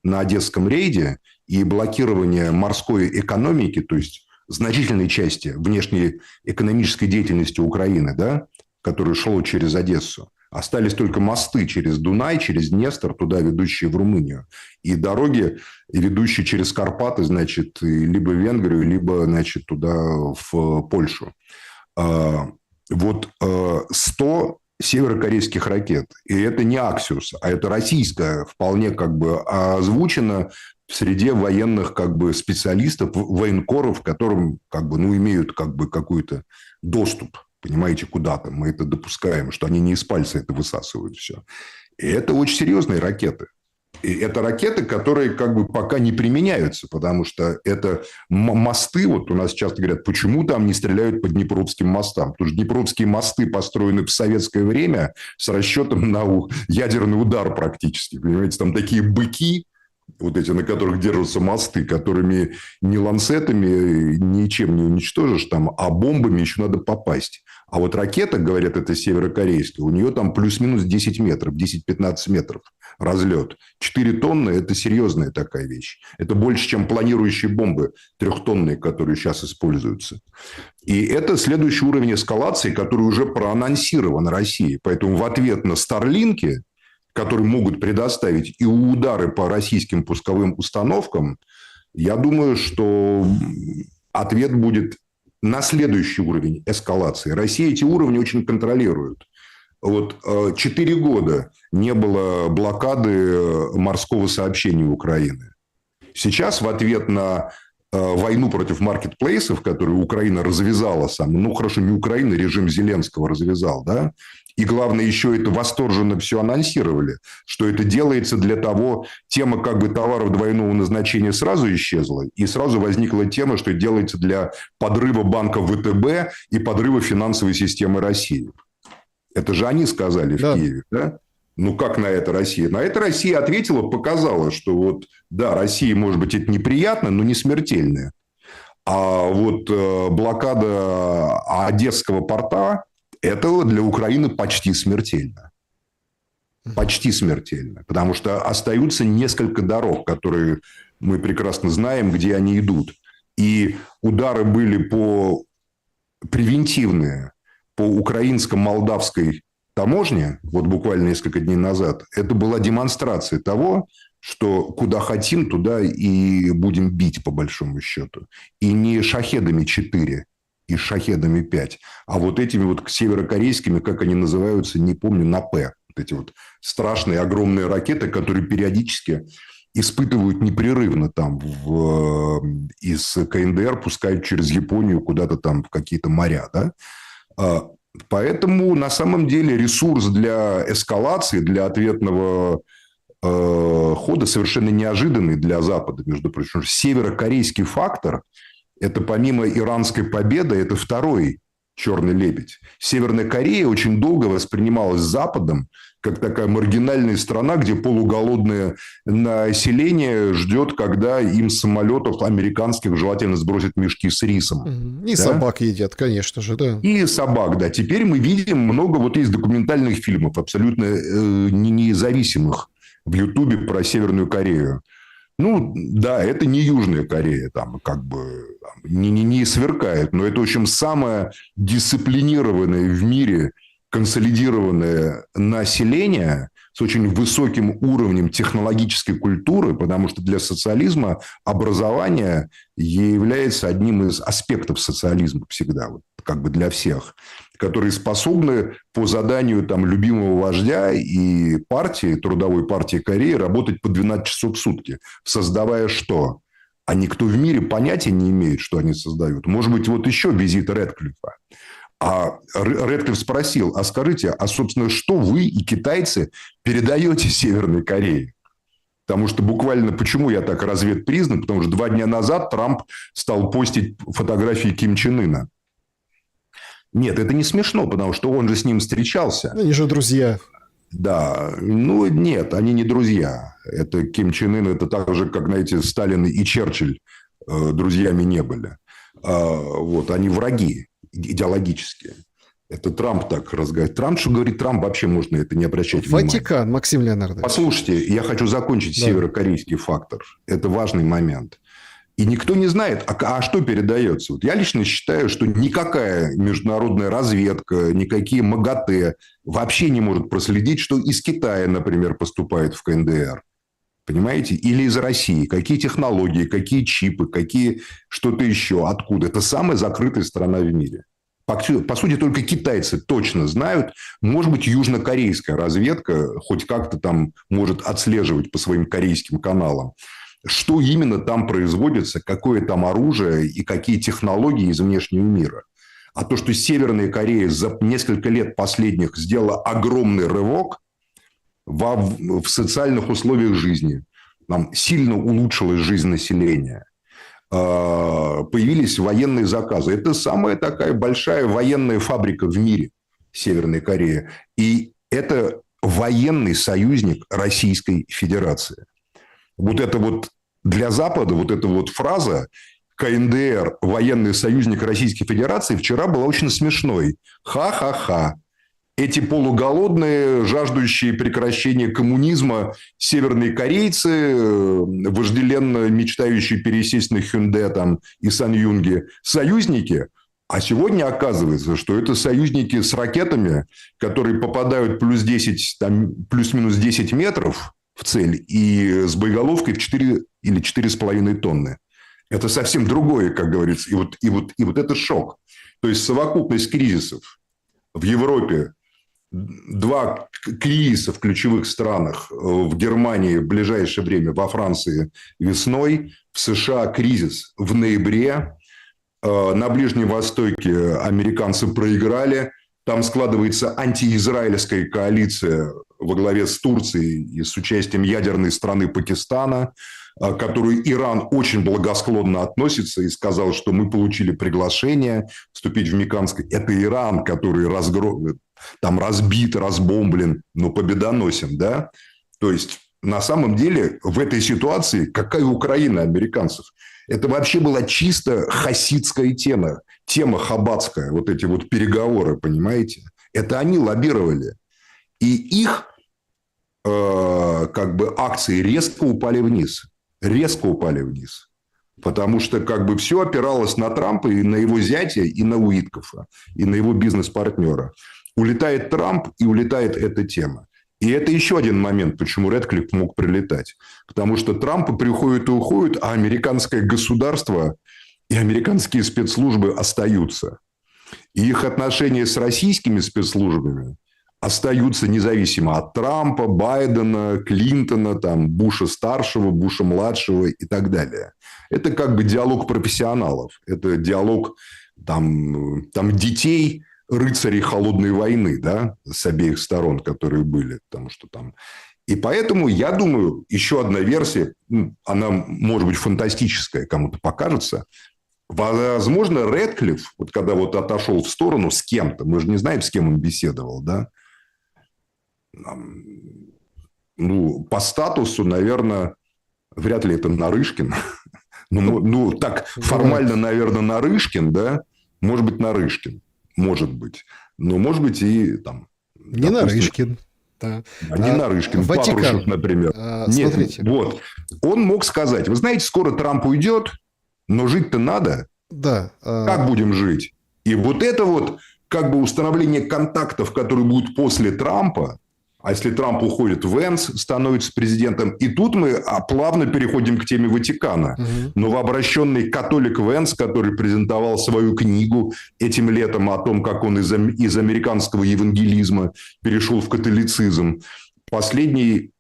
Speaker 2: на Одесском рейде и блокирования морской экономики, то есть значительной части внешней экономической деятельности Украины, да, которое шло через Одессу. Остались только мосты через Дунай, через Днестр, туда ведущие в Румынию. И дороги, ведущие через Карпаты, значит, либо в Венгрию, либо, значит, туда в Польшу. Вот 100 северокорейских ракет. И это не «Аксиус», а это российская, вполне как бы озвучено в среде военных как бы специалистов, военкоров, которым как бы, ну, имеют как бы какой-то доступ, понимаете, куда-то. Мы это допускаем, что они не из пальца это высасывают все. И это очень серьезные ракеты. И это ракеты, которые как бы пока не применяются, потому что это мосты, вот у нас часто говорят, почему там не стреляют по Днепровским мостам? Потому что Днепровские мосты построены в советское время с расчетом на ядерный удар практически. Понимаете, там такие быки, вот эти, на которых держатся мосты, которыми ни ланцетами ничем не уничтожишь, там, а бомбами еще надо попасть. А вот ракета, говорят, это северокорейская, у нее там плюс-минус 10 метров, 10-15 метров разлет. 4 тонны – это серьезная такая вещь. Это больше, чем планирующие бомбы трехтонные, которые сейчас используются. И это следующий уровень эскалации, который уже проанонсирован Россией. Поэтому в ответ на «Старлинки», которые могут предоставить и удары по российским пусковым установкам, я думаю, что ответ будет на следующий уровень эскалации. Россия эти уровни очень контролирует. Вот 4 года не было блокады морского сообщения Украины. Сейчас в ответ на войну против маркетплейсов, которую Украина развязала сама, ну, хорошо, не Украина, режим Зеленского развязал, да, и, главное, еще это восторженно все анонсировали, что это делается для того, тема как бы товаров двойного назначения сразу исчезла, и сразу возникла тема, что это делается для подрыва банка ВТБ и подрыва финансовой системы России. Это же они сказали в Киеве, да? Ну, как на это Россия? На это Россия ответила, показала, что вот, да, России, может быть, это неприятно, но не смертельно. А вот блокада Одесского порта, это для Украины почти смертельно. Почти смертельно. Потому что остаются несколько дорог, которые мы прекрасно знаем, где они идут. И удары были превентивные по украинско-молдавской таможне, вот буквально несколько дней назад, это была демонстрация того, что куда хотим, туда и будем бить, по большому счету. И не шахедами 4 и шахедами 5, а вот этими вот северокорейскими, как они называются, не помню, на «П». Вот эти вот страшные огромные ракеты, которые периодически испытывают непрерывно там из КНДР, пускают через Японию куда-то там в какие-то моря, да? Поэтому, на самом деле, ресурс для эскалации, для ответного хода совершенно неожиданный для Запада, между прочим. Северокорейский фактор – это помимо иранской победы, это второй черный лебедь. Северная Корея очень долго воспринималась Западом как такая маргинальная страна, где полуголодное население ждет, когда им с самолетов американских желательно сбросят мешки с рисом.
Speaker 1: И да? Собак едят, конечно же, да.
Speaker 2: И собак, да. Теперь мы видим много, вот есть документальных фильмов, абсолютно независимых в Ютубе про Северную Корею. Ну, да, это не Южная Корея, там, как бы не сверкает, но это, в общем, самое дисциплинированное в мире консолидированное население с очень высоким уровнем технологической культуры, потому что для социализма образование является одним из аспектов социализма всегда, вот, как бы для всех, которые способны по заданию там, любимого вождя и партии, трудовой партии Кореи, работать по 12 часов в сутки, создавая что? А никто в мире понятия не имеет, что они создают. Может быть, вот еще визит Рэдклиффа. А Рэдклифф спросил, а скажите, а, собственно, что вы и китайцы передаете Северной Корее? Потому что буквально, почему я так разведпризнан? Потому что 2 дня назад Трамп стал постить фотографии Ким Чен Ына. Нет, это не смешно, потому что он же с ним встречался.
Speaker 1: Они же друзья.
Speaker 2: Да, ну нет, они не друзья. Это Ким Чен Ын, это так же, как, знаете, Сталин и Черчилль друзьями не были. Вот, они враги идеологические. Это Трамп так разговаривает. Трамп, что говорит Трамп, вообще можно это не обращать внимания.
Speaker 1: Ватикан, Максим Леонардович.
Speaker 2: Послушайте, я хочу закончить северокорейский фактор. Это важный момент. И никто не знает, а что передается. Вот я лично считаю, что никакая международная разведка, никакие МАГАТЭ вообще не может проследить, что из Китая, например, поступает в КНДР. Понимаете? Или из России. Какие технологии, какие чипы, какие что-то еще, откуда. Это самая закрытая страна в мире. По сути, только китайцы точно знают. Может быть, южнокорейская разведка хоть как-то там может отслеживать по своим корейским каналам, что именно там производится, какое там оружие и какие технологии из внешнего мира. А то, что Северная Корея за несколько лет последних сделала огромный рывок в социальных условиях жизни, там сильно улучшилась жизнь населения, появились военные заказы. Это самая такая большая военная фабрика в мире, Северная Корея. И это военный союзник Российской Федерации. Вот это вот для Запада, вот эта вот фраза КНДР, военный союзник Российской Федерации, вчера была очень смешной. Ха-ха-ха. Эти полуголодные, жаждущие прекращения коммунизма северные корейцы, вожделенно мечтающие пересесть на Хюнде там, и Сан-Юнге, союзники. А сегодня оказывается, что это союзники с ракетами, которые попадают плюс-минус 10 метров в цель и с боеголовкой в 4 или 4,5 тонны. Это совсем другое, как говорится. И вот это шок. То есть совокупность кризисов в Европе, 2 кризиса в ключевых странах, в Германии в ближайшее время, во Франции весной, в США кризис в ноябре, на Ближнем Востоке американцы проиграли, там складывается антиизраильская коалиция во главе с Турцией и с участием ядерной страны Пакистана, к которой Иран очень благосклонно относится и сказал, что мы получили приглашение вступить в Меканское. Это Иран, который там разбит, разбомблен, но победоносен, да? То есть, на самом деле, в этой ситуации, какая Украина американцев? Это вообще была чисто хасидская тема хаббатская, вот эти вот переговоры, понимаете? Это они лоббировали. И их акции резко упали вниз. Резко упали вниз. Потому что все опиралось на Трампа и на его зятя, и на Уиткофа, и на его бизнес-партнера. Улетает Трамп, и улетает эта тема. И это еще один момент, почему Рэдклифф мог прилетать. Потому что Трампы приходят и уходят, а американское государство и американские спецслужбы остаются. И их отношения с российскими спецслужбами остаются независимо от Трампа, Байдена, Клинтона, там, Буша-старшего, Буша-младшего и так далее. Это диалог профессионалов. Это диалог там детей, рыцарей холодной войны, да, с обеих сторон, которые были. Потому что там... И поэтому, я думаю, еще одна версия, она может быть фантастическая, кому-то покажется. Возможно, Рэдклифф, вот когда вот отошел в сторону с кем-то, мы же не знаем, с кем он беседовал, да, по статусу, наверное, вряд ли это Нарышкин. Так формально, наверное, Нарышкин, да, может быть, Нарышкин. Может быть. Но может быть и там...
Speaker 1: Не Нарышкин. Да.
Speaker 2: Не Нарышкин.
Speaker 1: Ватикан.
Speaker 2: Патрушев, например. Нет,
Speaker 1: смотрите.
Speaker 2: Вот. Он мог сказать, вы знаете, скоро Трамп уйдет, но жить-то надо.
Speaker 1: Да.
Speaker 2: Как будем жить? И вот это вот установление контактов, которые будут после Трампа, а если Трамп уходит, Венс становится президентом. И тут мы плавно переходим к теме Ватикана. Новообращенный католик Венс, который презентовал свою книгу этим летом о том, как он из американского евангелизма перешел в католицизм. Последний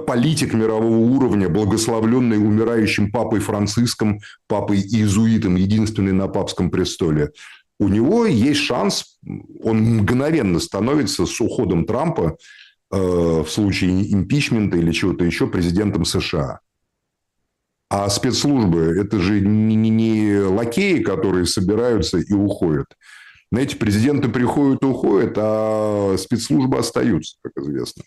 Speaker 2: политик мирового уровня, благословленный умирающим папой Франциском, папой-иезуитом, единственный на папском престоле. У него есть шанс, он мгновенно становится с уходом Трампа в случае импичмента или чего-то еще президентом США. А спецслужбы – это же не лакеи, которые собираются и уходят. Знаете, президенты приходят и уходят, а спецслужбы остаются, как известно.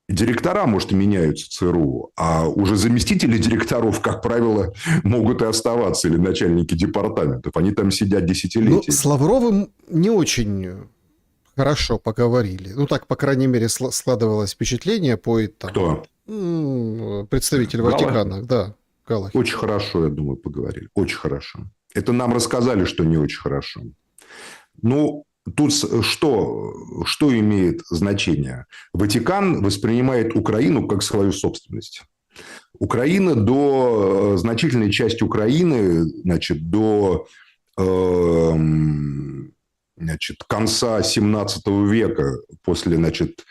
Speaker 2: Директора, может, и меняются ЦРУ, а уже заместители директоров, как правило, могут и оставаться, или начальники департаментов. Они там сидят
Speaker 1: Ну,
Speaker 2: десятилетиями.
Speaker 1: с Лавровым не очень хорошо поговорили. Ну, так, по крайней мере, складывалось впечатление по там,
Speaker 2: Кто?
Speaker 1: представитель
Speaker 2: Галахер?
Speaker 1: Ватикана, да, Галахер.
Speaker 2: Очень хорошо, я думаю, поговорили. Очень хорошо. Это нам рассказали, что не очень хорошо. Ну, тут что имеет значение? Ватикан воспринимает Украину как свою собственность. Украина значительная часть Украины, значит, до конца 17 века, после, значит,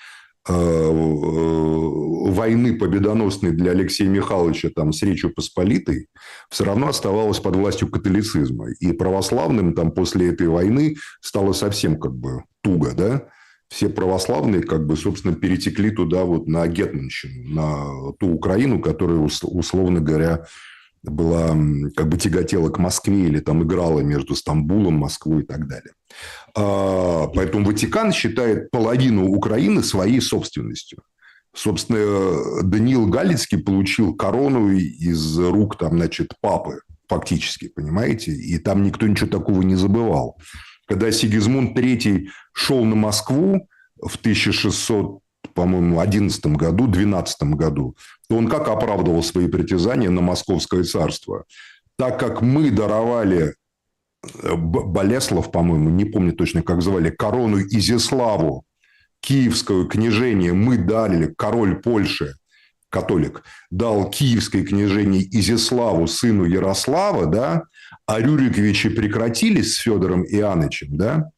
Speaker 2: войны победоносной для Алексея Михайловича там, с Речью Посполитой, все равно оставалась под властью католицизма. И православным там, после этой войны стало совсем как бы туго, да? Все православные, как бы, собственно, перетекли туда вот на гетманщину, на ту Украину, которая, условно говоря, была, как бы тяготела к Москве или там играла между Стамбулом, Москвой и так далее. Поэтому Ватикан считает половину Украины своей собственностью. Собственно, Даниил Галицкий получил корону из рук там, значит, папы, фактически, понимаете? И там никто ничего такого не забывал. Когда Сигизмунд III шел на Москву в 1600, по-моему, 11 году, 12 году, то он как оправдывал свои притязания на Московское царство? Так как мы даровали Болеслав, по-моему, не помню точно, как звали, корону Изяславу, киевское княжение, мы дали, король Польши, католик, дал киевское княжение Изяславу, сыну Ярослава, да, а Рюриковичи прекратились с Федором Иоанновичем, да,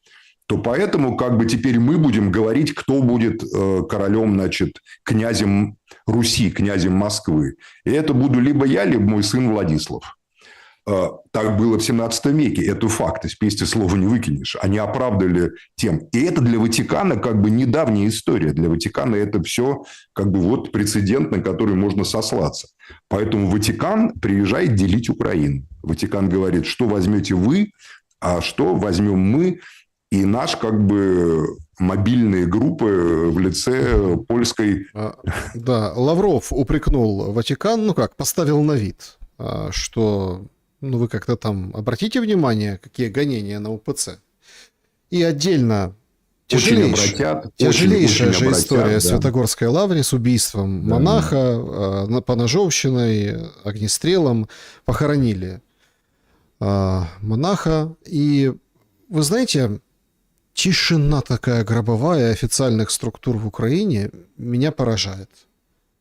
Speaker 2: то поэтому как бы теперь мы будем говорить, кто будет королем, значит, князем Руси, князем Москвы. И это буду либо я, либо мой сын Владислав. Так было в 17 веке. Это факт. Из пести слова не выкинешь. Они оправдывали тем. И это для Ватикана как бы недавняя история. Для Ватикана это все как бы вот прецедент, на который можно сослаться. Поэтому Ватикан приезжает делить Украину. Ватикан говорит, что возьмете вы, а что возьмем мы. И наш как бы мобильные группы в лице польской...
Speaker 1: Да, Лавров упрекнул Ватикан, ну как, поставил на вид, что... Ну, вы как-то там обратите внимание, какие гонения на УПЦ. И отдельно тяжелейшая же история Святогорской лавры с убийством монаха, поножовщиной, огнестрелом. Похоронили монаха. И, вы знаете, тишина такая гробовая официальных структур в Украине меня поражает.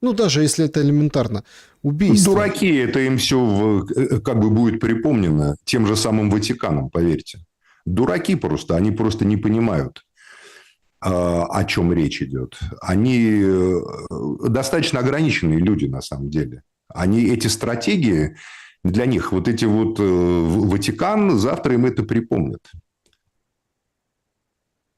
Speaker 1: Ну, даже если это элементарно. Убийство.
Speaker 2: Дураки, это им все как бы будет припомнено тем же самым Ватиканом, поверьте. Дураки просто, они просто не понимают, о чем речь идет. Они достаточно ограниченные люди, на самом деле. Они эти стратегии, для них вот эти вот Ватикан, завтра им это припомнят.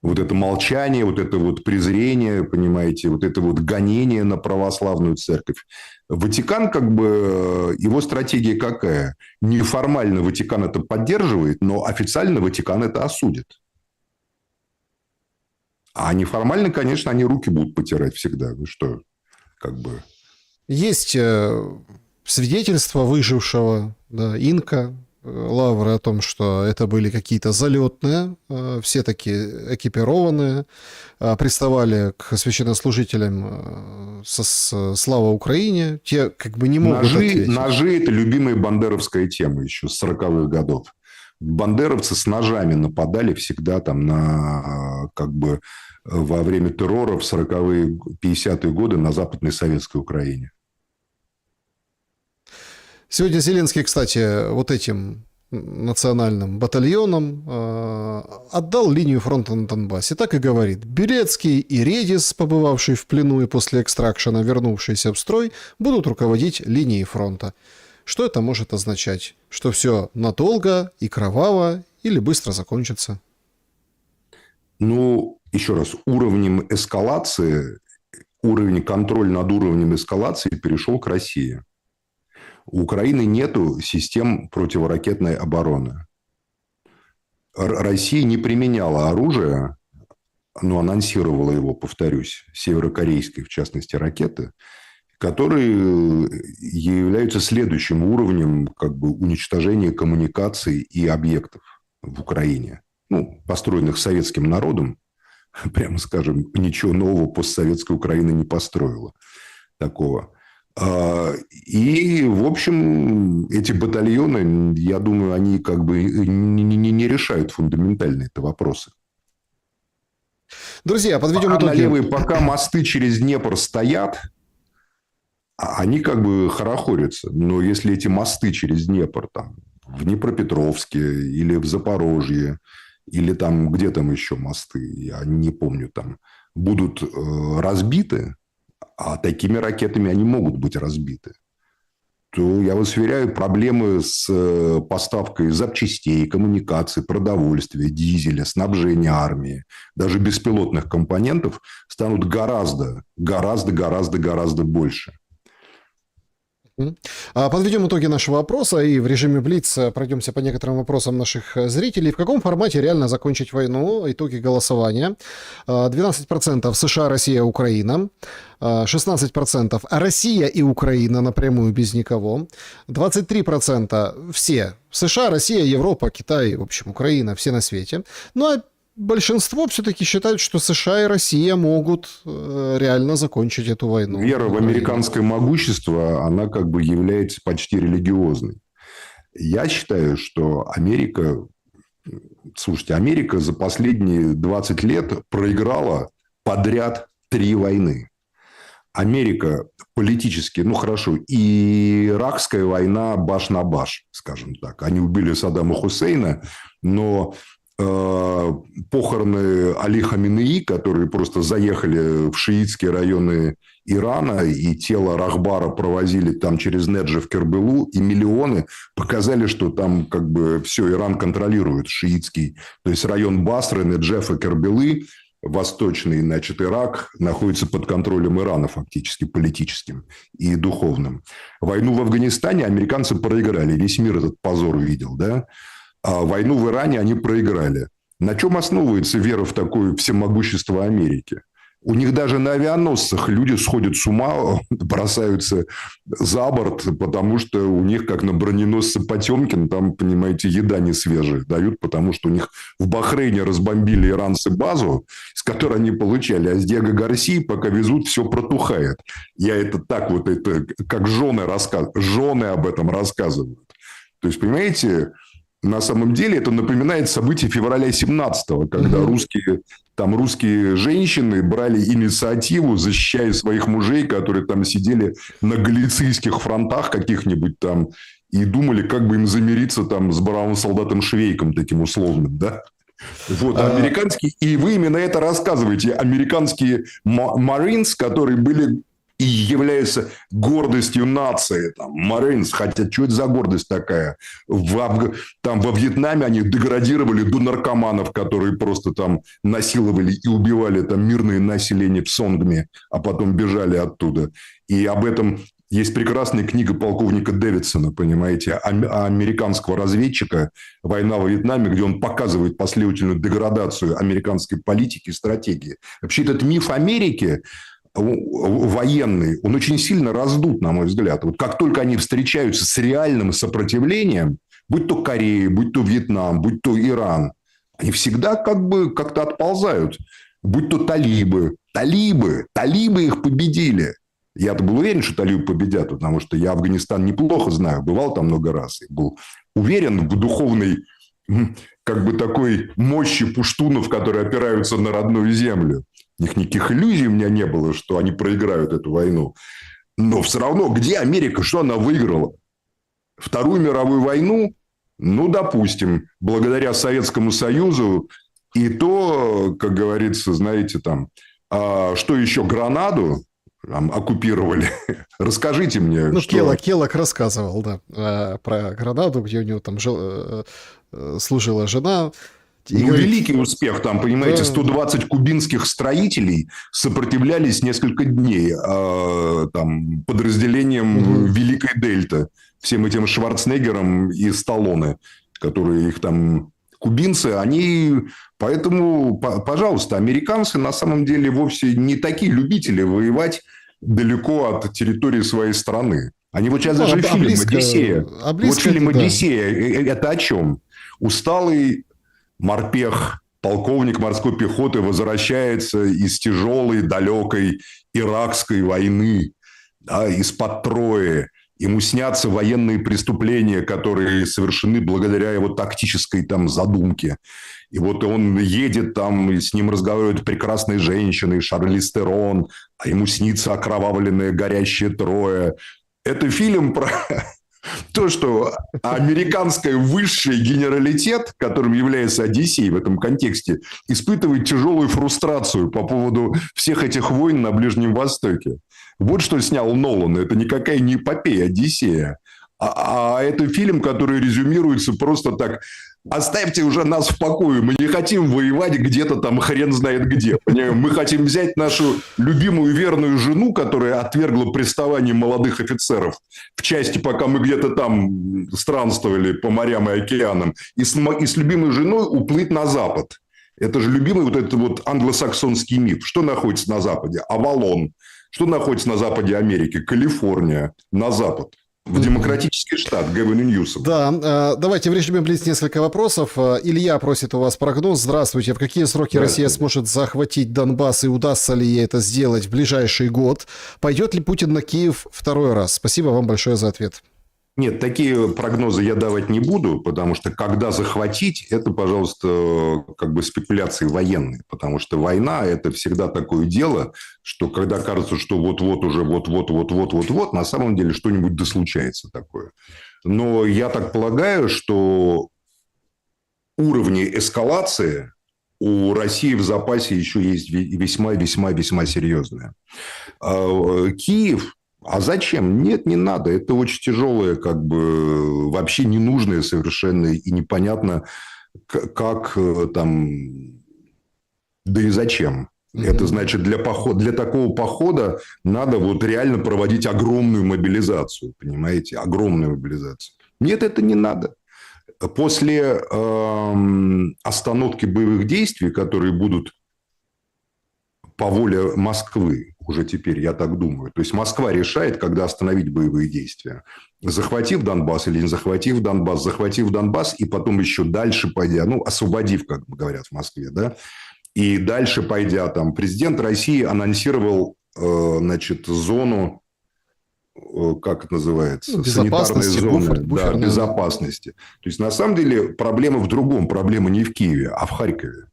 Speaker 2: Вот это молчание, вот это вот презрение, понимаете, вот это вот гонение на православную церковь. Ватикан, как бы, его стратегия какая? Неформально Ватикан это поддерживает, но официально Ватикан это осудит. А неформально, конечно, они руки будут потирать всегда. Вы что, как бы...
Speaker 1: Есть свидетельство выжившего, да, инка лавры о том, что это были какие-то залетные, все такие экипированные, приставали к священнослужителям со «Слава Украине», те как бы не могут ответить.
Speaker 2: Ножи – это любимая бандеровская тема еще с 40-х годов. Бандеровцы с ножами нападали всегда там на, как бы, во время террора в 40-е, 50-е годы на Западной Советской Украине.
Speaker 1: Сегодня Зеленский, кстати, вот этим национальным батальонам отдал линию фронта на Донбассе. Так и говорит. Белецкий и Редис, побывавший в плену и после экстракшена вернувшиеся в строй, будут руководить линией фронта. Что это может означать? Что все надолго и кроваво или быстро закончится?
Speaker 2: Ну, еще раз, уровень эскалации, уровень контроля над уровнем эскалации перешел к России. У Украины нет систем противоракетной обороны. Россия не применяла оружие, но анонсировала его, повторюсь, северокорейской, в частности, ракеты, которые являются следующим уровнем как бы уничтожения коммуникаций и объектов в Украине, ну, построенных советским народом. Прямо скажем, ничего нового постсоветская Украина не построила такого. И, в общем, эти батальоны, я думаю, они как бы не решают фундаментальные это вопросы.
Speaker 1: Друзья, подведем
Speaker 2: итоги.
Speaker 1: итоги.
Speaker 2: Пока мосты через Днепр стоят, они как бы хорохорятся. Но если эти мосты через Днепр там, в Днепропетровске или в Запорожье, или там, где там еще мосты, я не помню, там, будут разбиты, а такими ракетами они могут быть разбиты, то, я вас уверяю, проблемы с поставкой запчастей, коммуникаций, продовольствия, дизеля, снабжения армии, даже беспилотных компонентов станут гораздо больше.
Speaker 1: Подведем итоги нашего опроса и в режиме Блиц пройдемся по некоторым вопросам наших зрителей. В каком формате реально закончить войну? Итоги голосования. 12% США, Россия, Украина. 16% Россия и Украина напрямую без никого. 23% все. США, Россия, Европа, Китай, в общем, Украина, все на свете. Ну а большинство все-таки считают, что США и Россия могут реально закончить эту войну.
Speaker 2: Вера в американское могущество, она как бы является почти религиозной. Я считаю, что Америка за последние 20 лет проиграла подряд 3 войны. Америка политически, ну хорошо, и иракская война баш на баш, скажем так. Они убили Саддама Хусейна, но похороны Али Хаминеи, которые просто заехали в шиитские районы Ирана, и тело Рахбара провозили там через Неджев, Кербелу, и миллионы показали, что там как бы все, Иран контролирует шиитский, то есть район Басры, Неджефа, Кербелы, восточный, значит, Ирак находится под контролем Ирана фактически политическим и духовным. Войну в Афганистане американцы проиграли, весь мир этот позор увидел, да? А войну в Иране они проиграли. На чем основывается вера в такое всемогущество Америки? У них даже на авианосцах люди сходят с ума, бросаются за борт, потому что у них, как на броненосце Потемкин, там, понимаете, еда не свежая дают, потому что у них в Бахрейне разбомбили иранцы базу, с которой они получали, а с Диего Гарсии, пока везут, все протухает. Я это так вот, это как жены об этом рассказывают. То есть, понимаете, на самом деле это напоминает события февраля 17-го, когда русские женщины брали инициативу, защищая своих мужей, которые там сидели на галицийских фронтах каких-нибудь там и думали, как бы им замириться там с бравым солдатом Швейком таким условным, да? Вот, американские, и вы именно это рассказываете, американские Marines, которые были и являются гордостью нации. Маринс, хотя что это за гордость такая? Там во Вьетнаме они деградировали до наркоманов, которые просто там насиловали и убивали там мирное население в Сонгме, а потом бежали оттуда. И об этом есть прекрасная книга полковника Дэвидсона, понимаете, американского разведчика «Война во Вьетнаме», где он показывает последовательную деградацию американской политики и стратегии. Вообще этот миф Америки военный, он очень сильно раздут, на мой взгляд. Вот как только они встречаются с реальным сопротивлением, будь то Корея, будь то Вьетнам, будь то Иран, они всегда как бы как-то отползают. Будь то талибы. Талибы их победили. Я-то был уверен, что талибы победят, потому что я Афганистан неплохо знаю, бывал там много раз, и был уверен в духовной как бы такой мощи пуштунов, которые опираются на родную землю. У них никаких иллюзий у меня не было, что они проиграют эту войну. Но все равно, где Америка, что она выиграла? Вторую мировую войну? Ну, допустим, благодаря Советскому Союзу. И то, как говорится, знаете, там, что еще, Гранаду там оккупировали? Расскажите мне.
Speaker 1: Ну,
Speaker 2: что...
Speaker 1: Келлог рассказывал, да, про Гранаду, где у него там служила жена.
Speaker 2: Великий успех. Там, понимаете, 120 кубинских строителей сопротивлялись несколько дней там, подразделениям Великой Дельты. Всем этим Шварценеггерам и Сталлоне, которые их там Кубинцы, они... Поэтому, пожалуйста, американцы на самом деле вовсе не такие любители воевать далеко от территории своей страны. Они вот сейчас даже фильм
Speaker 1: близко,
Speaker 2: «Одиссея». Вот
Speaker 1: близко,
Speaker 2: фильм
Speaker 1: да.
Speaker 2: «Одиссея» – это о чем? Усталый морпех, полковник морской пехоты возвращается из тяжелой, далекой иракской войны, да, из-под Трои. Ему снятся военные преступления, которые совершены благодаря его тактической там задумке. И вот он едет там, и с ним разговаривают прекрасные женщины, Шарлиз Терон, а ему снится окровавленная горящая Троя. Это фильм про то, что американский высший генералитет, которым является Одиссей в этом контексте, испытывает тяжелую фрустрацию по поводу всех этих войн на Ближнем Востоке. Вот что снял Нолан. Это никакая не эпопея «Одиссея». А это фильм, который резюмируется просто так: оставьте уже нас в покое, мы не хотим воевать где-то там хрен знает где. Мы хотим взять нашу любимую верную жену, которая отвергла приставание молодых офицеров в части, пока мы где-то там странствовали по морям и океанам, и с любимой женой уплыть на Запад. Это же любимый вот этот вот англосаксонский миф. Что находится на Западе? Авалон. Что находится на западе Америки? Калифорния. На запад. В демократический штат Гевин Ньюсом.
Speaker 1: Да, давайте в режиме блиц несколько вопросов. Илья просит у вас прогноз. Здравствуйте. В какие сроки Россия сможет захватить Донбасс и удастся ли ей это сделать в ближайший год? Пойдет ли Путин на Киев второй раз? Спасибо вам большое за ответ.
Speaker 2: Нет, такие прогнозы я давать не буду, потому что когда захватить, это, пожалуйста, как бы спекуляции военные. Потому что война – это всегда такое дело, что когда кажется, что вот-вот уже, вот-вот, на самом деле что-нибудь да случается такое. Но я так полагаю, что уровни эскалации у России в запасе еще есть весьма серьезные. Киев... А зачем? Нет, не надо. Это очень тяжелое, как бы вообще ненужное совершенно и непонятно, как там, да и зачем. Это значит, для такого похода надо вот реально проводить огромную мобилизацию, понимаете, огромную мобилизацию. Нет, это не надо. После остановки боевых действий, которые будут по воле Москвы, уже теперь, я так думаю. То есть Москва решает, когда остановить боевые действия. Захватив Донбасс или не захватив Донбасс, и потом еще дальше пойдя, освободив, как говорят в Москве, да, и дальше пойдя, там, президент России анонсировал, зону, как это называется?
Speaker 1: Безопасности,
Speaker 2: санитарная зона, да, безопасности. То есть, на самом деле, проблема в другом. Проблема не в Киеве, а в Харькове.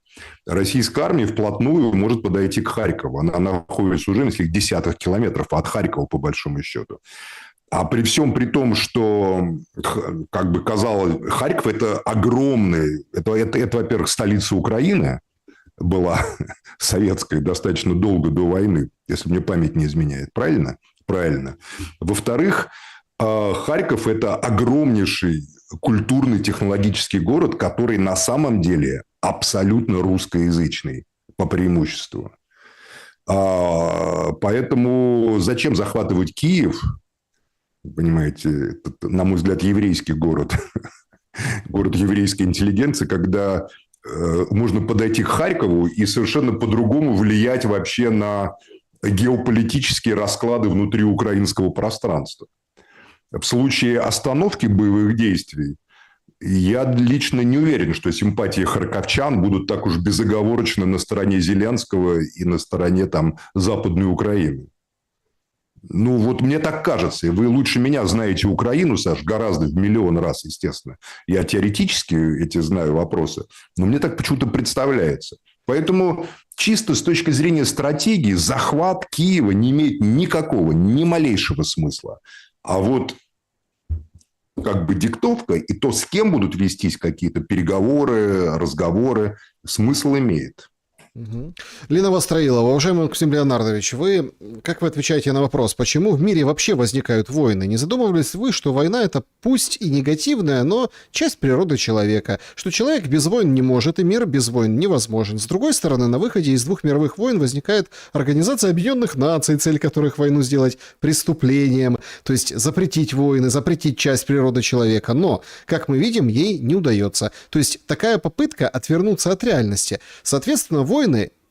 Speaker 2: Российская армия вплотную может подойти к Харькову. Она находится уже в нескольких десятках километров от Харькова, по большому счету. А при всем при том, что, как бы казалось, Харьков – это огромный... Это, во-первых, столица Украины была советская достаточно долго до войны, если мне память не изменяет. Правильно? Правильно. Во-вторых, Харьков – это огромнейший культурный технологический город, который на самом деле абсолютно русскоязычный по преимуществу. Поэтому зачем захватывать Киев? Понимаете, это, на мой взгляд, еврейский город. Город еврейской интеллигенции, когда можно подойти к Харькову и совершенно по-другому влиять вообще на геополитические расклады внутри украинского пространства. В случае остановки боевых действий я лично не уверен, что симпатии харьковчан будут так уж безоговорочно на стороне Зеленского и на стороне там, Западной Украины. Вот мне так кажется. И вы лучше меня знаете Украину, Саш, гораздо в миллион раз, естественно. Я теоретически эти знаю вопросы, но мне так почему-то представляется. Поэтому чисто с точки зрения стратегии захват Киева не имеет никакого, ни малейшего смысла. А вот как бы диктовка и то, с кем будут вестись какие-то переговоры, разговоры, смысл имеет.
Speaker 1: Мгм. Лина Востроилова, уважаемый Максим Леонардович, как вы отвечаете на вопрос, почему в мире вообще возникают войны? Не задумывались вы, что война это пусть и негативная, но часть природы человека, что человек без войн не может, и мир без войн невозможен. С другой стороны, на выходе из двух мировых войн возникает Организация Объединенных Наций, цель которых войну сделать преступлением, то есть запретить войны, запретить часть природы человека, но, как мы видим, ей не удается. То есть такая попытка отвернуться от реальности. Соответственно, войны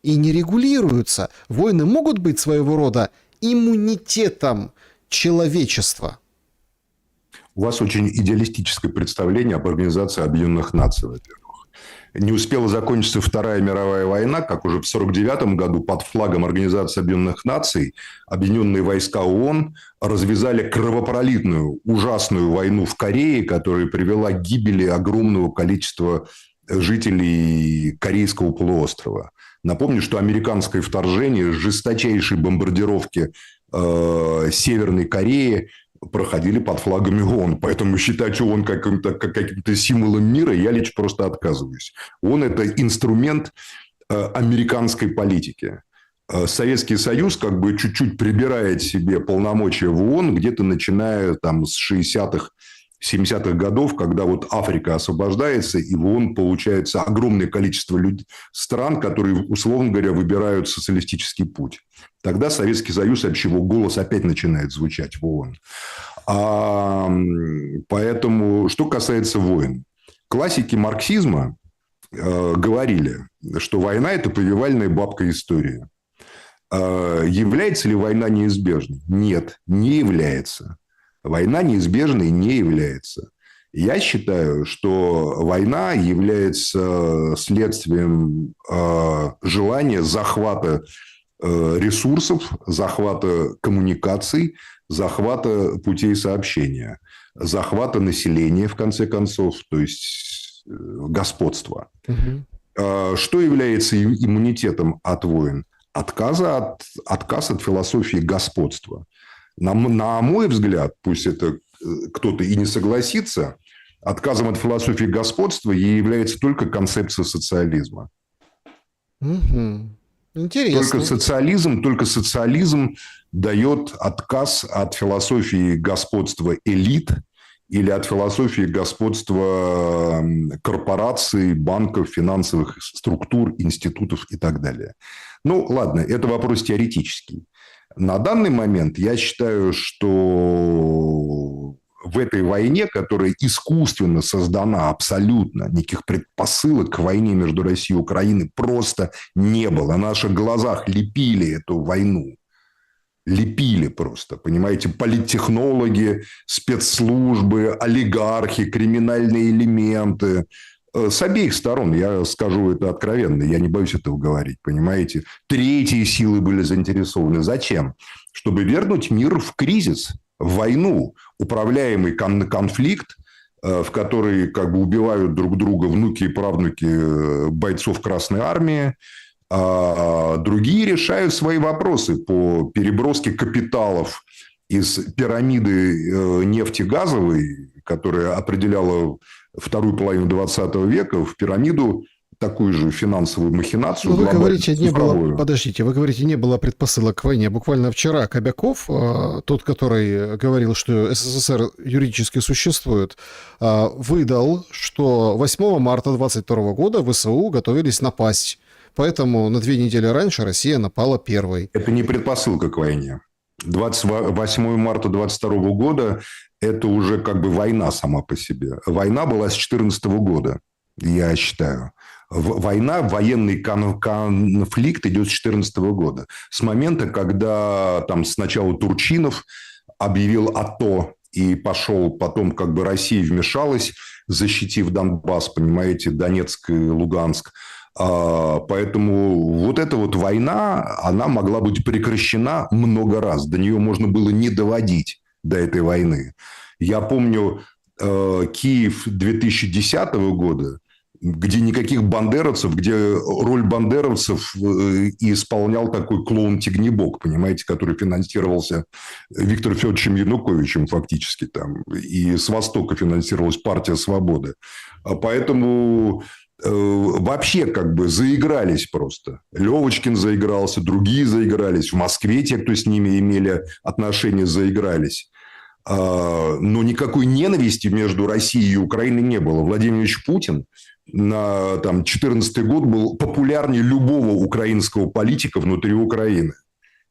Speaker 1: и не регулируются. Войны могут быть своего рода иммунитетом человечества.
Speaker 2: У вас очень идеалистическое представление об Организации Объединенных Наций, во-первых. Не успела закончиться Вторая мировая война, как уже в 1949 году под флагом Организации Объединенных Наций объединенные войска ООН развязали кровопролитную, ужасную войну в Корее, которая привела к гибели огромного количества жителей Корейского полуострова. Напомню, что американское вторжение, жесточайшие бомбардировки Северной Кореи проходили под флагами ООН. Поэтому считать ООН каким-то символом мира я лично просто отказываюсь. ООН – это инструмент американской политики. Советский Союз как бы чуть-чуть прибирает себе полномочия в ООН где-то начиная там, с 60-х, 70-х годов, когда вот Африка освобождается, и в ООН получается огромное количество стран, которые, условно говоря, выбирают социалистический путь. Тогда Советский Союз, вообще его голос опять начинает звучать в ООН. Поэтому, что касается войн. Классики марксизма говорили, что война – это повивальная бабка истории. Является ли война неизбежной? Нет, не является. Война неизбежной не является. Я считаю, что война является следствием желания захвата ресурсов, захвата коммуникаций, захвата путей сообщения, захвата населения, в конце концов, то есть господства. Угу. Что является иммунитетом от войн? Отказ от философии господства. На мой взгляд, пусть это кто-то и не согласится, отказом от философии господства ей является только концепция социализма.
Speaker 1: Угу. Интересно.
Speaker 2: Только социализм дает отказ от философии господства элит или от философии господства корпораций, банков, финансовых структур, институтов и так далее. Ну, ладно, это вопрос теоретический. На данный момент я считаю, что в этой войне, которая искусственно создана абсолютно, никаких предпосылок к войне между Россией и Украиной просто не было. На наших глазах лепили эту войну. Лепили просто, понимаете, политтехнологи, спецслужбы, олигархи, криминальные элементы. С обеих сторон, я скажу это откровенно, я не боюсь этого говорить, понимаете. Третьи силы были заинтересованы. Зачем? Чтобы вернуть мир в кризис, в войну, управляемый конфликт, в который как бы убивают друг друга внуки и правнуки бойцов Красной Армии, а другие решают свои вопросы по переброске капиталов из пирамиды нефтегазовой, которая определяла вторую половину 20 века, в пирамиду такую же финансовую махинацию.
Speaker 1: Вы говорите, вы говорите, не было предпосылок к войне. Буквально вчера Кобяков, тот, который говорил, что СССР юридически существует, выдал, что 8 марта 22 года ВСУ готовились напасть. Поэтому на 2 недели раньше Россия напала первой.
Speaker 2: Это не предпосылка к войне. 28 марта 22 года – это уже как бы война сама по себе. Война была с 2014 года, я считаю. Война, военный конфликт идет с 2014 года. С момента, когда там сначала Турчинов объявил АТО, и пошел потом, как бы Россия вмешалась, защитив Донбасс, понимаете, Донецк и Луганск. Поэтому вот эта вот война, она могла быть прекращена много раз. До нее можно было не доводить, до этой войны. Я помню Киев 2010 года, где никаких бандеровцев, где роль бандеровцев исполнял такой клоун Тигнебок, понимаете, который финансировался Виктором Федоровичем Януковичем фактически там. И с Востока финансировалась партия «Свобода». Поэтому вообще как бы заигрались просто. Левочкин заигрался, другие заигрались. В Москве те, кто с ними имели отношения, заигрались. Но никакой ненависти между Россией и Украиной не было. Владимир Ильич Путин на 2014 год был популярнее любого украинского политика внутри Украины.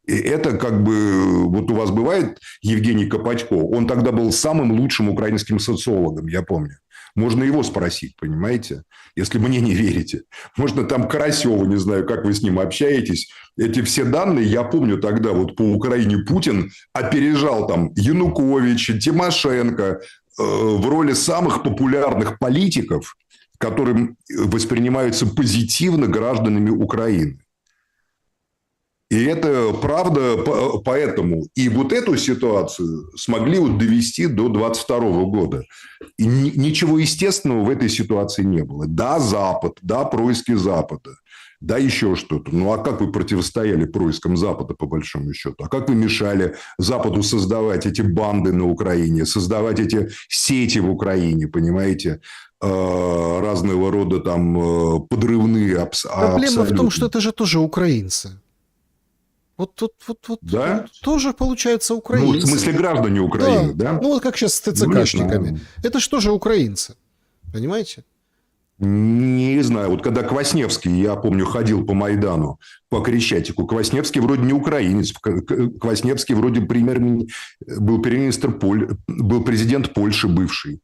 Speaker 2: И это как бы... Вот у вас бывает Евгений Копатько. Он тогда был самым лучшим украинским социологом, я помню. Можно его спросить, понимаете? Если мне не верите. Можно там Карасева, не знаю, как вы с ним общаетесь. Эти все данные, я помню тогда, вот по Украине Путин опережал там Януковича, Тимошенко в роли самых популярных политиков, которые воспринимаются позитивно гражданами Украины. И это правда поэтому. И вот эту ситуацию смогли вот довести до 2022 года. И ничего естественного в этой ситуации не было. Да, Запад, да, происки Запада, да, еще что-то. Ну, а как вы противостояли проискам Запада, по большому счету? А как вы мешали Западу создавать эти банды на Украине, создавать эти сети в Украине, понимаете? Разного рода там подрывные
Speaker 1: Проблема в том, что это же тоже украинцы. Вот
Speaker 2: Да?
Speaker 1: тоже, получается,
Speaker 2: Ну,
Speaker 1: украинцы.
Speaker 2: в смысле граждане Украины, да?
Speaker 1: Ну, вот как сейчас с ТЦКшниками. Это же тоже украинцы. Понимаете?
Speaker 2: Не знаю. Вот когда Квасневский, я помню, ходил по Майдану, по Крещатику, Квасневский вроде не украинец. Квасневский вроде был был президент Польши бывший.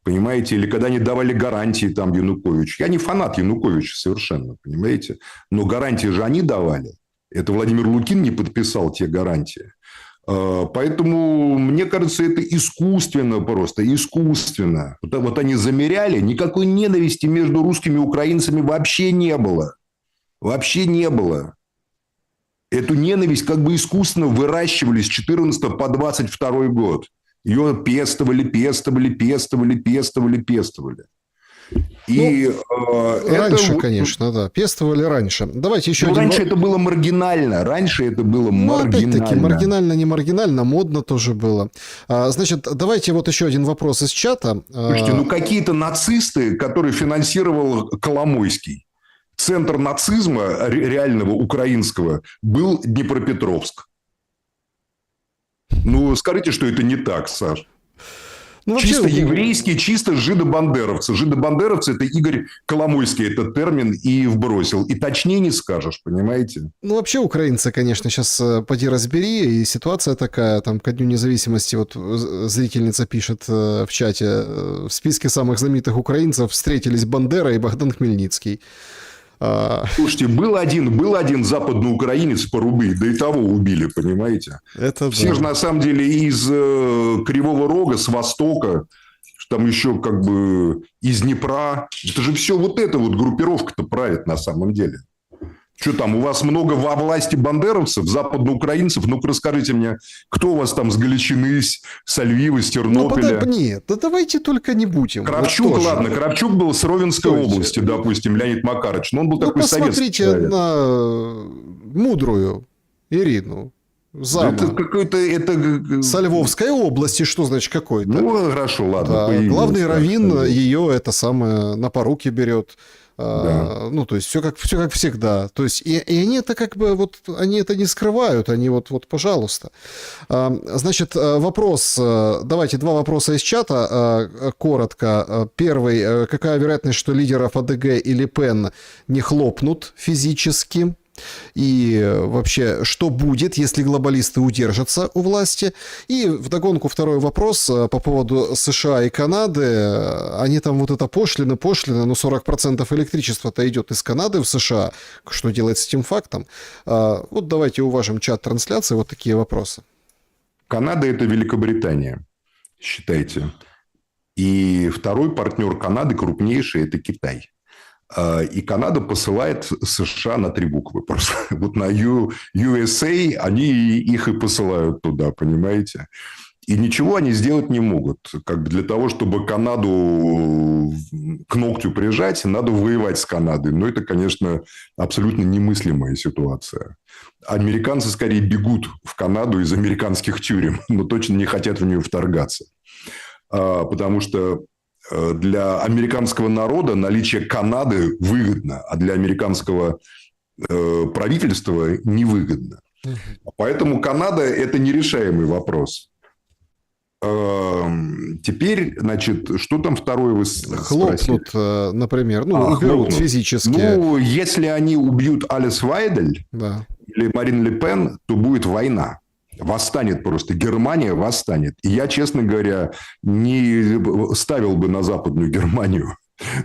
Speaker 2: Понимаете? Или когда они давали гарантии там Януковичу. Я не фанат Януковича совершенно, понимаете? Но гарантии же они давали. Это Владимир Лукин не подписал те гарантии. Поэтому, мне кажется, это искусственно просто, искусственно. Вот они замеряли, никакой ненависти между русскими и украинцами вообще не было. Вообще не было. Эту ненависть как бы искусственно выращивали с 14 по 22 год. Ее пестовали. И
Speaker 1: раньше, конечно, да. Пестовали раньше. Давайте еще один...
Speaker 2: Раньше это было маргинально.
Speaker 1: Опять-таки, маргинально, не маргинально, модно тоже было. Значит, давайте вот еще один вопрос из чата.
Speaker 2: Слушайте, какие-то нацисты, которые финансировал Коломойский. Центр нацизма реального украинского был Днепропетровск. Скажите, что это не так, Саш. Чисто еврейские, чисто жидобандеровцы. Жидобандеровцы – это Игорь Коломойский этот термин и вбросил. И точнее не скажешь, понимаете?
Speaker 1: Вообще украинцы, конечно, сейчас поди разбери. И ситуация такая, там ко Дню независимости, вот зрительница пишет в чате, в списке самых знаменитых украинцев встретились Бандера и Богдан Хмельницкий.
Speaker 2: Слушайте, был один западноукраинец Порубый, да и того убили, понимаете?
Speaker 1: Это
Speaker 2: все
Speaker 1: да.
Speaker 2: же на самом деле из Кривого Рога, с Востока, там еще как бы из Днепра. Это же все вот эта вот группировка-то правит на самом деле. Что там, у вас много во власти бандеровцев, западноукраинцев? Ну-ка расскажите мне, кто у вас там с Галичины, с Львива, с Тернополя?
Speaker 1: Нет, да давайте только не будем.
Speaker 2: Кравчук, ладно, Кравчук был с Ровенской области, допустим, Леонид Макарович, но он был такой советский человек.
Speaker 1: Посмотрите на мудрую Ирину. Зама.
Speaker 2: Это какой-то...
Speaker 1: Со Львовской области, что значит какой-то?
Speaker 2: Хорошо, ладно.
Speaker 1: Да, главный раввин ее это самое на поруки берет. Да. То есть, все как всегда. То есть, и они это как бы, они это не скрывают, они пожалуйста. Значит, вопрос, давайте два вопроса из чата, коротко. Первый, какая вероятность, что лидеров АДГ и Ле Пен не хлопнут физически? И вообще, что будет, если глобалисты удержатся у власти? И вдогонку второй вопрос по поводу США и Канады. Они там это пошлины, но 40% электричества-то идет из Канады в США. Что делать с этим фактом? Давайте уважим чат-трансляции. Вот такие вопросы.
Speaker 2: Канада – это Великобритания, считайте. И второй партнер Канады, крупнейший, это Китай. И Канада посылает США на 3 буквы. Просто вот на USA они их и посылают туда, понимаете? И ничего они сделать не могут. Как для того, чтобы Канаду к ногтю прижать, надо воевать с Канадой. Но это, конечно, абсолютно немыслимая ситуация. Американцы скорее бегут в Канаду из американских тюрем, но точно не хотят в нее вторгаться. Потому что для американского народа наличие Канады выгодно, а для американского правительства невыгодно. Поэтому Канада – это нерешаемый вопрос. Теперь, значит, что там второе вы спросили?
Speaker 1: Хлопнут, например, уберут
Speaker 2: хлопнут.
Speaker 1: физически.
Speaker 2: Если они убьют Алис Вайдель или Марин Ле Пен, то будет война. Восстанет просто. Германия восстанет. И я, честно говоря, не ставил бы на Западную Германию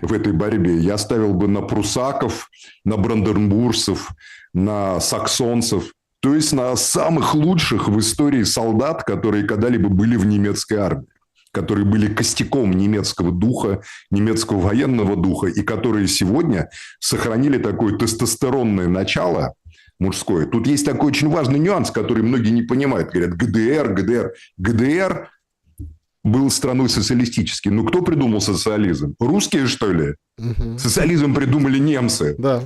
Speaker 2: в этой борьбе. Я ставил бы на прусаков, на бранденбургцев, на саксонцев. То есть на самых лучших в истории солдат, которые когда-либо были в немецкой армии, которые были костяком немецкого духа, немецкого военного духа, и которые сегодня сохранили такое тестостеронное начало мужское. Тут есть такой очень важный нюанс, который многие не понимают. Говорят, ГДР был страной социалистической. Ну, кто придумал социализм? Русские, что ли? Социализм придумали немцы.
Speaker 1: Да.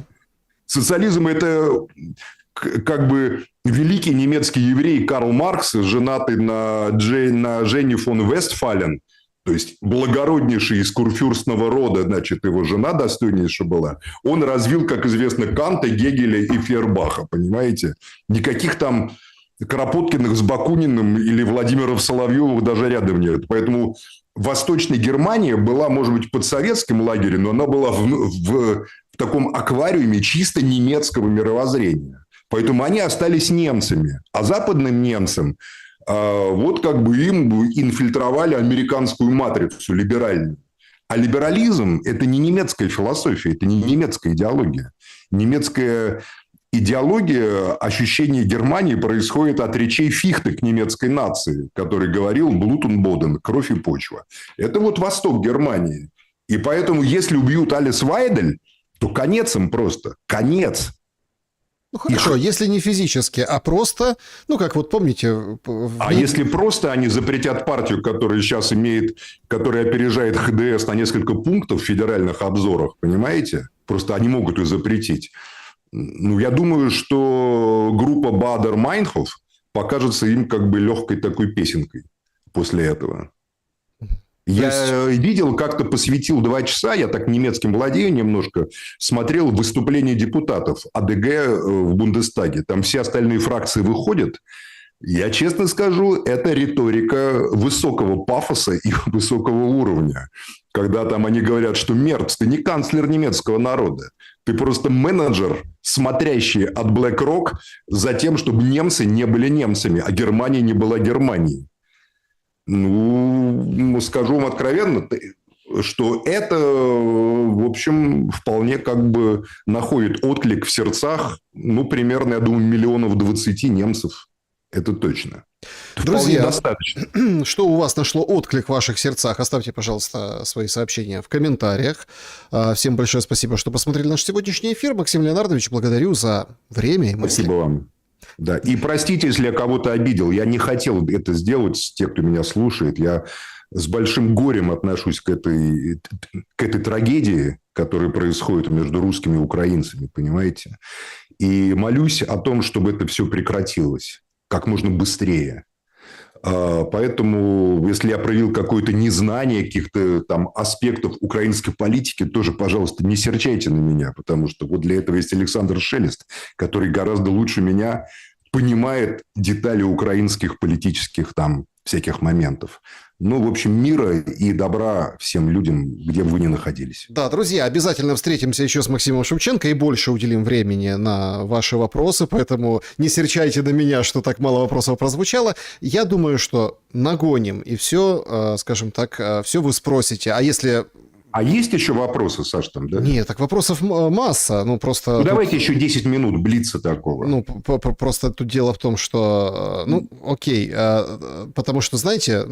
Speaker 2: Социализм – это... как бы великий немецкий еврей Карл Маркс, женатый на Жене фон Вестфален, то есть благороднейший из курфюрстного рода, значит, его жена достойнейшая была, он развил, как известно, Канта, Гегеля и Фейербаха, понимаете? Никаких там Кропоткиных с Бакуниным или Владимиров Соловьевых даже рядом нет. Поэтому Восточная Германия была, может быть, под советским лагерем, но она была в таком аквариуме чисто немецкого мировоззрения. Поэтому они остались немцами. А западным немцам вот как бы им инфильтровали американскую матрицу либеральную. А либерализм – это не немецкая философия, это не немецкая идеология. Немецкая идеология ощущения Германии происходит от речей Фихте к немецкой нации, который говорил «Blut und Boden» – кровь и почва. Это вот восток Германии. И поэтому, если убьют Алис Вайдель, то конец им просто. Конец.
Speaker 1: Ну, хорошо, если не физически, а просто, как вот помните...
Speaker 2: А если просто они запретят партию, которая сейчас имеет, которая опережает ХДС на несколько пунктов в федеральных обзорах, понимаете? Просто они могут ее запретить. Я думаю, что группа Бадер-Майнхоф покажется им как бы легкой такой песенкой после этого. Я видел, как-то посвятил 2 часа, я так немецким владею немножко, смотрел выступления депутатов АДГ в Бундестаге. Там все остальные фракции выходят. Я честно скажу, это риторика высокого пафоса и высокого уровня. Когда там они говорят, что Мерц, ты не канцлер немецкого народа. Ты просто менеджер, смотрящий от BlackRock за тем, чтобы немцы не были немцами, а Германия не была Германией. Скажу вам откровенно, что это, в общем, вполне как бы находит отклик в сердцах, примерно, я думаю, 20 миллионов немцев. Это точно.
Speaker 1: Друзья,
Speaker 2: достаточно.
Speaker 1: Что у вас нашло отклик в ваших сердцах? Оставьте, пожалуйста, свои сообщения в комментариях. Всем большое спасибо, что посмотрели наш сегодняшний эфир. Максим Леонардович, благодарю за время и мысли.
Speaker 2: Спасибо вам. Да. И простите, если я кого-то обидел. Я не хотел это сделать, те, кто меня слушает. Я с большим горем отношусь к этой трагедии, которая происходит между русскими и украинцами, понимаете? И молюсь о том, чтобы это все прекратилось как можно быстрее. Поэтому, если я проявил какое-то незнание каких-то там аспектов украинской политики, тоже, пожалуйста, не серчайте на меня, потому что вот для этого есть Александр Шелест, который гораздо лучше меня понимает детали украинских политических там всяких моментов. В общем, мира и добра всем людям, где бы вы ни находились.
Speaker 1: Да, друзья, обязательно встретимся еще с Максимом Шевченко и больше уделим времени на ваши вопросы, поэтому не серчайте на меня, что так мало вопросов прозвучало. Я думаю, что нагоним, и все, скажем так, все вы спросите. А если...
Speaker 2: А есть еще вопросы, Саш, там, да?
Speaker 1: Нет, так вопросов масса, просто...
Speaker 2: давайте еще 10 минут блица такого.
Speaker 1: Просто тут дело в том, что... окей, потому что, знаете,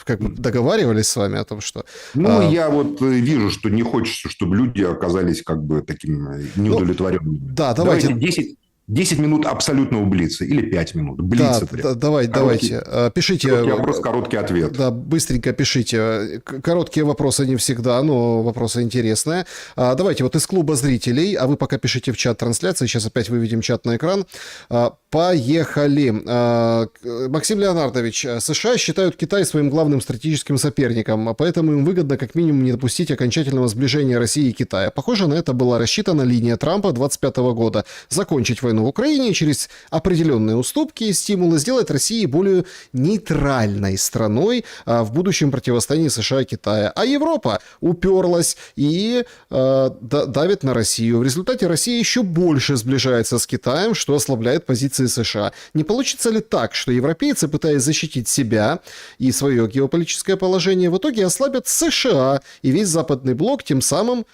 Speaker 1: как бы договаривались с вами о том, что...
Speaker 2: я вот вижу, что не хочется, чтобы люди оказались как бы такими неудовлетворенными.
Speaker 1: Да, давайте...
Speaker 2: 10 минут абсолютного блица или 5 минут блица.
Speaker 1: Да, давайте. Пишите.
Speaker 2: Короткий вопрос, короткий ответ.
Speaker 1: Да, быстренько пишите. Короткие вопросы не всегда, но вопросы интересные. Давайте вот из клуба зрителей, а вы пока пишите в чат трансляции, сейчас опять выведем чат на экран. Поехали. Максим Леонардович, США считают Китай своим главным стратегическим соперником, поэтому им выгодно как минимум не допустить окончательного сближения России и Китая. Похоже, на это была рассчитана линия Трампа 2025 года. Закончить войну в Украине через определенные уступки и стимулы сделать России более нейтральной страной в будущем противостоянии США и Китая. А Европа уперлась и давит на Россию. В результате Россия еще больше сближается с Китаем, что ослабляет позиции США. Не получится ли так, что европейцы, пытаясь защитить себя и свое геополитическое положение, в итоге ослабят США и весь западный блок, тем самым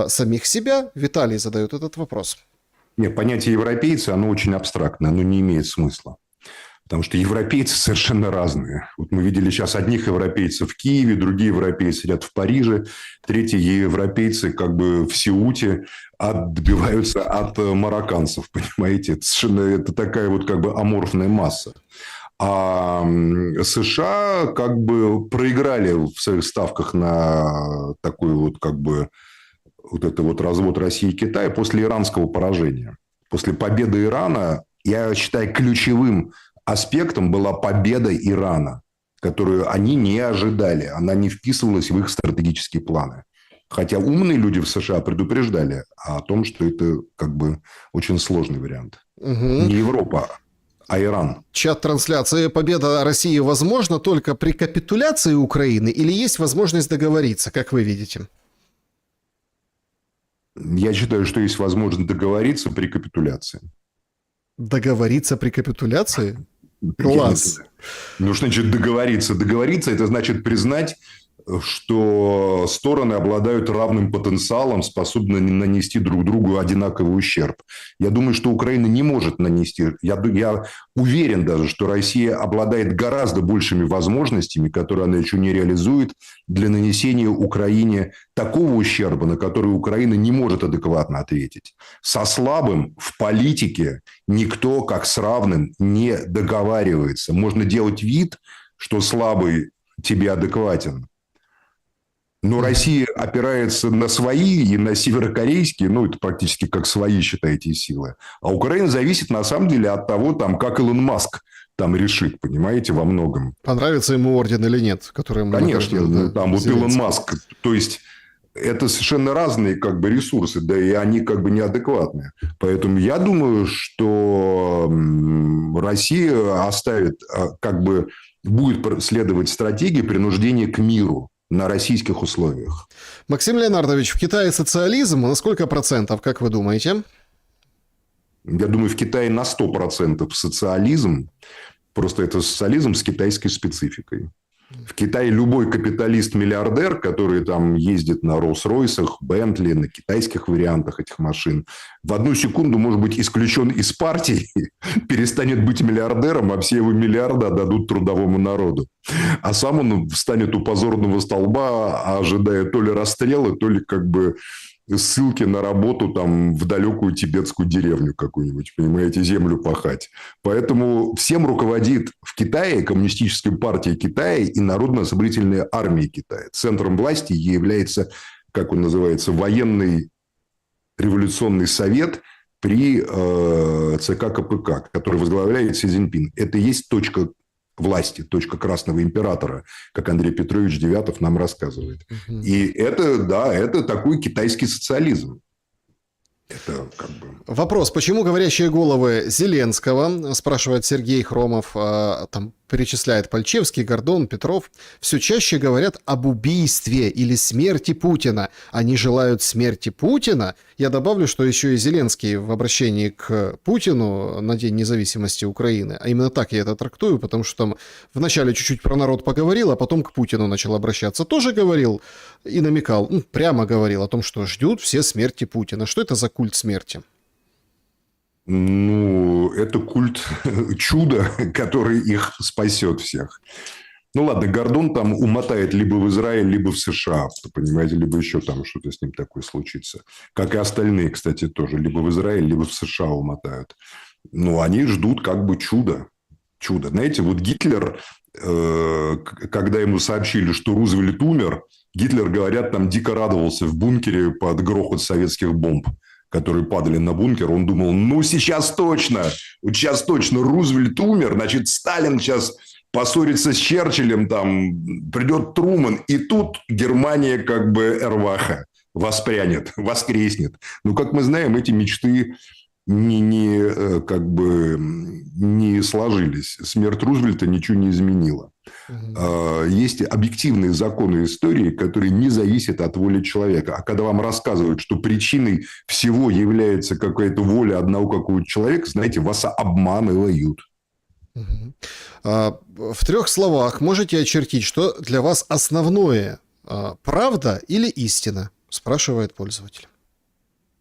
Speaker 1: самих себя? Виталий задает этот вопрос.
Speaker 2: Нет, понятие европейца, оно очень абстрактное, оно не имеет смысла. Потому что европейцы совершенно разные. Вот мы видели сейчас одних европейцев в Киеве, другие европейцы сидят в Париже, третьи европейцы как бы в Сеуте отбиваются от марокканцев, понимаете? Это такая вот как бы аморфная масса. А США как бы проиграли в своих ставках на такой вот как бы вот это вот развод России и Китая после иранского поражения. После победы Ирана, я считаю, ключевым аспектом была победа Ирана, которую они не ожидали. Она не вписывалась в их стратегические планы. Хотя умные люди в США предупреждали о том, что это как бы очень сложный вариант. Угу. Не Европа, а Иран.
Speaker 1: Чат трансляции. Победа России возможна только при капитуляции Украины или есть возможность договориться, как вы видите?
Speaker 2: Я считаю, что есть возможность договориться при капитуляции.
Speaker 1: Договориться при капитуляции? Класс.
Speaker 2: Ну, что значит договориться? Договориться – это значит признать, что стороны обладают равным потенциалом, способны нанести друг другу одинаковый ущерб. Я думаю, что Украина не может нанести. Я уверен даже, что Россия обладает гораздо большими возможностями, которые она еще не реализует, для нанесения Украине такого ущерба, на который Украина не может адекватно ответить. Со слабым в политике никто, как с равным, не договаривается. Можно делать вид, что слабый тебе адекватен. Но Россия опирается на свои и на северокорейские, ну, это практически как свои, считаете, силы. А Украина зависит, на самом деле, от того, там, как Илон Маск там решит, понимаете, во многом.
Speaker 1: Понравится ему орден или нет, который ему
Speaker 2: конечно, да, там вот Илон Маск. То есть, это совершенно разные как бы ресурсы, да, и они как бы неадекватные. Поэтому я думаю, что Россия оставит, как бы, будет следовать стратегии принуждения к миру на российских условиях.
Speaker 1: Максим Леонардович, в Китае социализм на сколько процентов, как вы думаете?
Speaker 2: Я думаю, в Китае на 100% социализм. Просто это социализм с китайской спецификой. В Китае любой капиталист-миллиардер, который там ездит на Роллс-Ройсах, Бентли, на китайских вариантах этих машин, в одну секунду может быть исключен из партии, перестанет быть миллиардером, а все его миллиарды отдадут трудовому народу. А сам он встанет у позорного столба, ожидая то ли расстрела, то ли как бы ссылки на работу там в далекую тибетскую деревню какую-нибудь, понимаете, землю пахать. Поэтому всем руководит в Китае Коммунистическая партия Китая и Народно-освободительная армия Китая. Центром власти является, как он называется, военный революционный совет при ЦК КПК, который возглавляет Си Цзиньпин. Это и есть точка власти, точка красного императора, как Андрей Петрович Девятов нам рассказывает. Угу. И это, да, это такой китайский социализм. Это как бы...
Speaker 1: Вопрос, почему говорящие головы Зеленского, спрашивает Сергей Хромов, там перечисляет Пальчевский, Гордон, Петров, все чаще говорят об убийстве или смерти Путина. Они желают смерти Путина? Я добавлю, что еще и Зеленский в обращении к Путину на День независимости Украины, а именно так я это трактую, потому что там вначале чуть-чуть про народ поговорил, а потом к Путину начал обращаться. Тоже говорил и намекал, прямо говорил о том, что ждут все смерти Путина. Что это за культ смерти?
Speaker 2: Ну, это культ чуда, который их спасет всех. Ну ладно, Гордон там умотает либо в Израиль, либо в США, понимаете, либо еще там что-то с ним такое случится. Как и остальные, кстати, тоже. Либо в Израиль, либо в США умотают. Ну, они ждут как бы чуда. Чудо. Знаете, вот Гитлер, когда ему сообщили, что Рузвельт умер, Гитлер, говорят, там дико радовался в бункере под грохот советских бомб, которые падали на бункер. Он думал, ну, сейчас точно, вот сейчас точно Рузвельт умер, значит, Сталин сейчас поссорится с Черчиллем, там придет Труман, и тут Германия как бы эрваха воспрянет, воскреснет. Но, как мы знаем, эти мечты как бы не сложились. Смерть Рузвельта ничего не изменила. Есть объективные законы истории, которые не зависят от воли человека. А когда вам рассказывают, что причиной всего является какая-то воля одного какого-то человека, знаете, вас обманывают.
Speaker 1: В 3 словах можете очертить, что для вас основное: правда или истина? Спрашивает пользователь.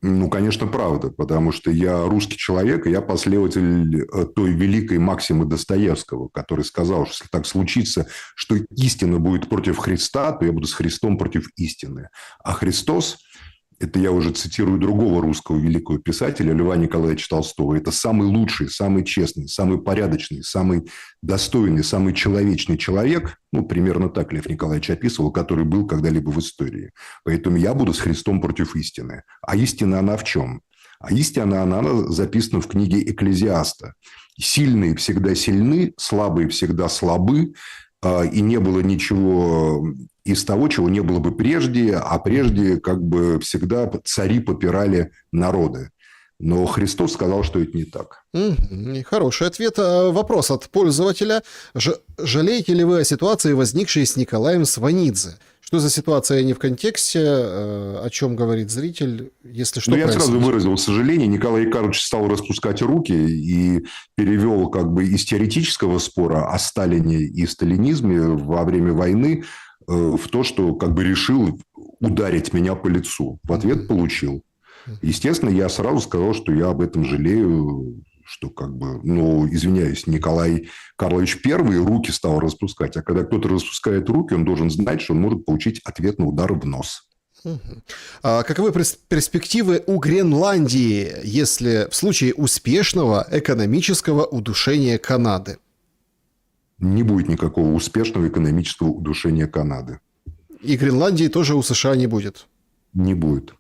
Speaker 2: Ну, конечно, правда, потому что я русский человек, и я последователь той великой максимы Достоевского, который сказал, что если так случится, что истина будет против Христа, то я буду с Христом против истины. А Христос, это я уже цитирую другого русского великого писателя, Льва Николаевича Толстого, это самый лучший, самый честный, самый порядочный, самый достойный, самый человечный человек, ну, примерно так Лев Николаевич описывал, который был когда-либо в истории. Поэтому я буду с Христом против истины. А истина она в чем? А истина она записана в книге Экклезиаста. Сильные всегда сильны, слабые всегда слабы, и не было ничего из того, чего не было бы прежде, а прежде как бы всегда цари попирали народы. Но Христос сказал, что это не так.
Speaker 1: Хороший ответ. Вопрос от пользователя. Жалеете ли вы о ситуации, возникшей с Николаем Сванидзе? Что за ситуация не в контексте? О чем говорит зритель? Если что,
Speaker 2: я сразу выразил сожаление. Николай Карпович стал распускать руки и перевел как бы из теоретического спора о Сталине и сталинизме во время войны в то, что как бы решил ударить меня по лицу. В ответ получил. Естественно, я сразу сказал, что я об этом жалею, что как бы, ну, извиняюсь, Николай Карлович I руки стал распускать. А когда кто-то распускает руки, он должен знать, что он может получить ответный удар в нос.
Speaker 1: Каковы перспективы у Гренландии, если в случае успешного экономического удушения Канады?
Speaker 2: Не будет никакого успешного экономического удушения Канады.
Speaker 1: И Гренландии тоже у США не будет?
Speaker 2: Не будет.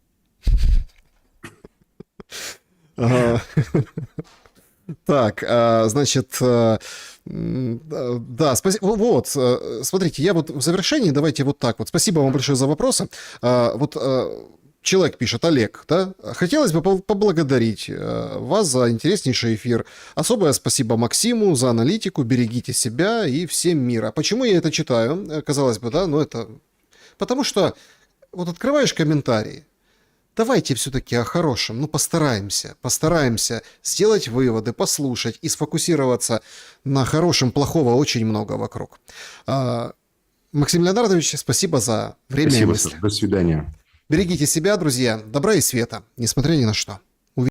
Speaker 1: Так, значит, да, спасибо. Вот, смотрите, я вот в завершении, давайте вот так вот. Спасибо вам большое за вопросы. Вот человек пишет, Олег, да, хотелось бы поблагодарить вас за интереснейший эфир. Особое спасибо Максиму за аналитику, берегите себя и всем мира. Почему я это читаю? Казалось бы, да, но это... Потому что вот открываешь комментарии, давайте все-таки о хорошем, ну постараемся сделать выводы, послушать и сфокусироваться на хорошем, плохого очень много вокруг. Максим Леонардович, спасибо за время и мысли.
Speaker 2: Спасибо, до свидания.
Speaker 1: Берегите себя, друзья, добра и света, несмотря ни на что.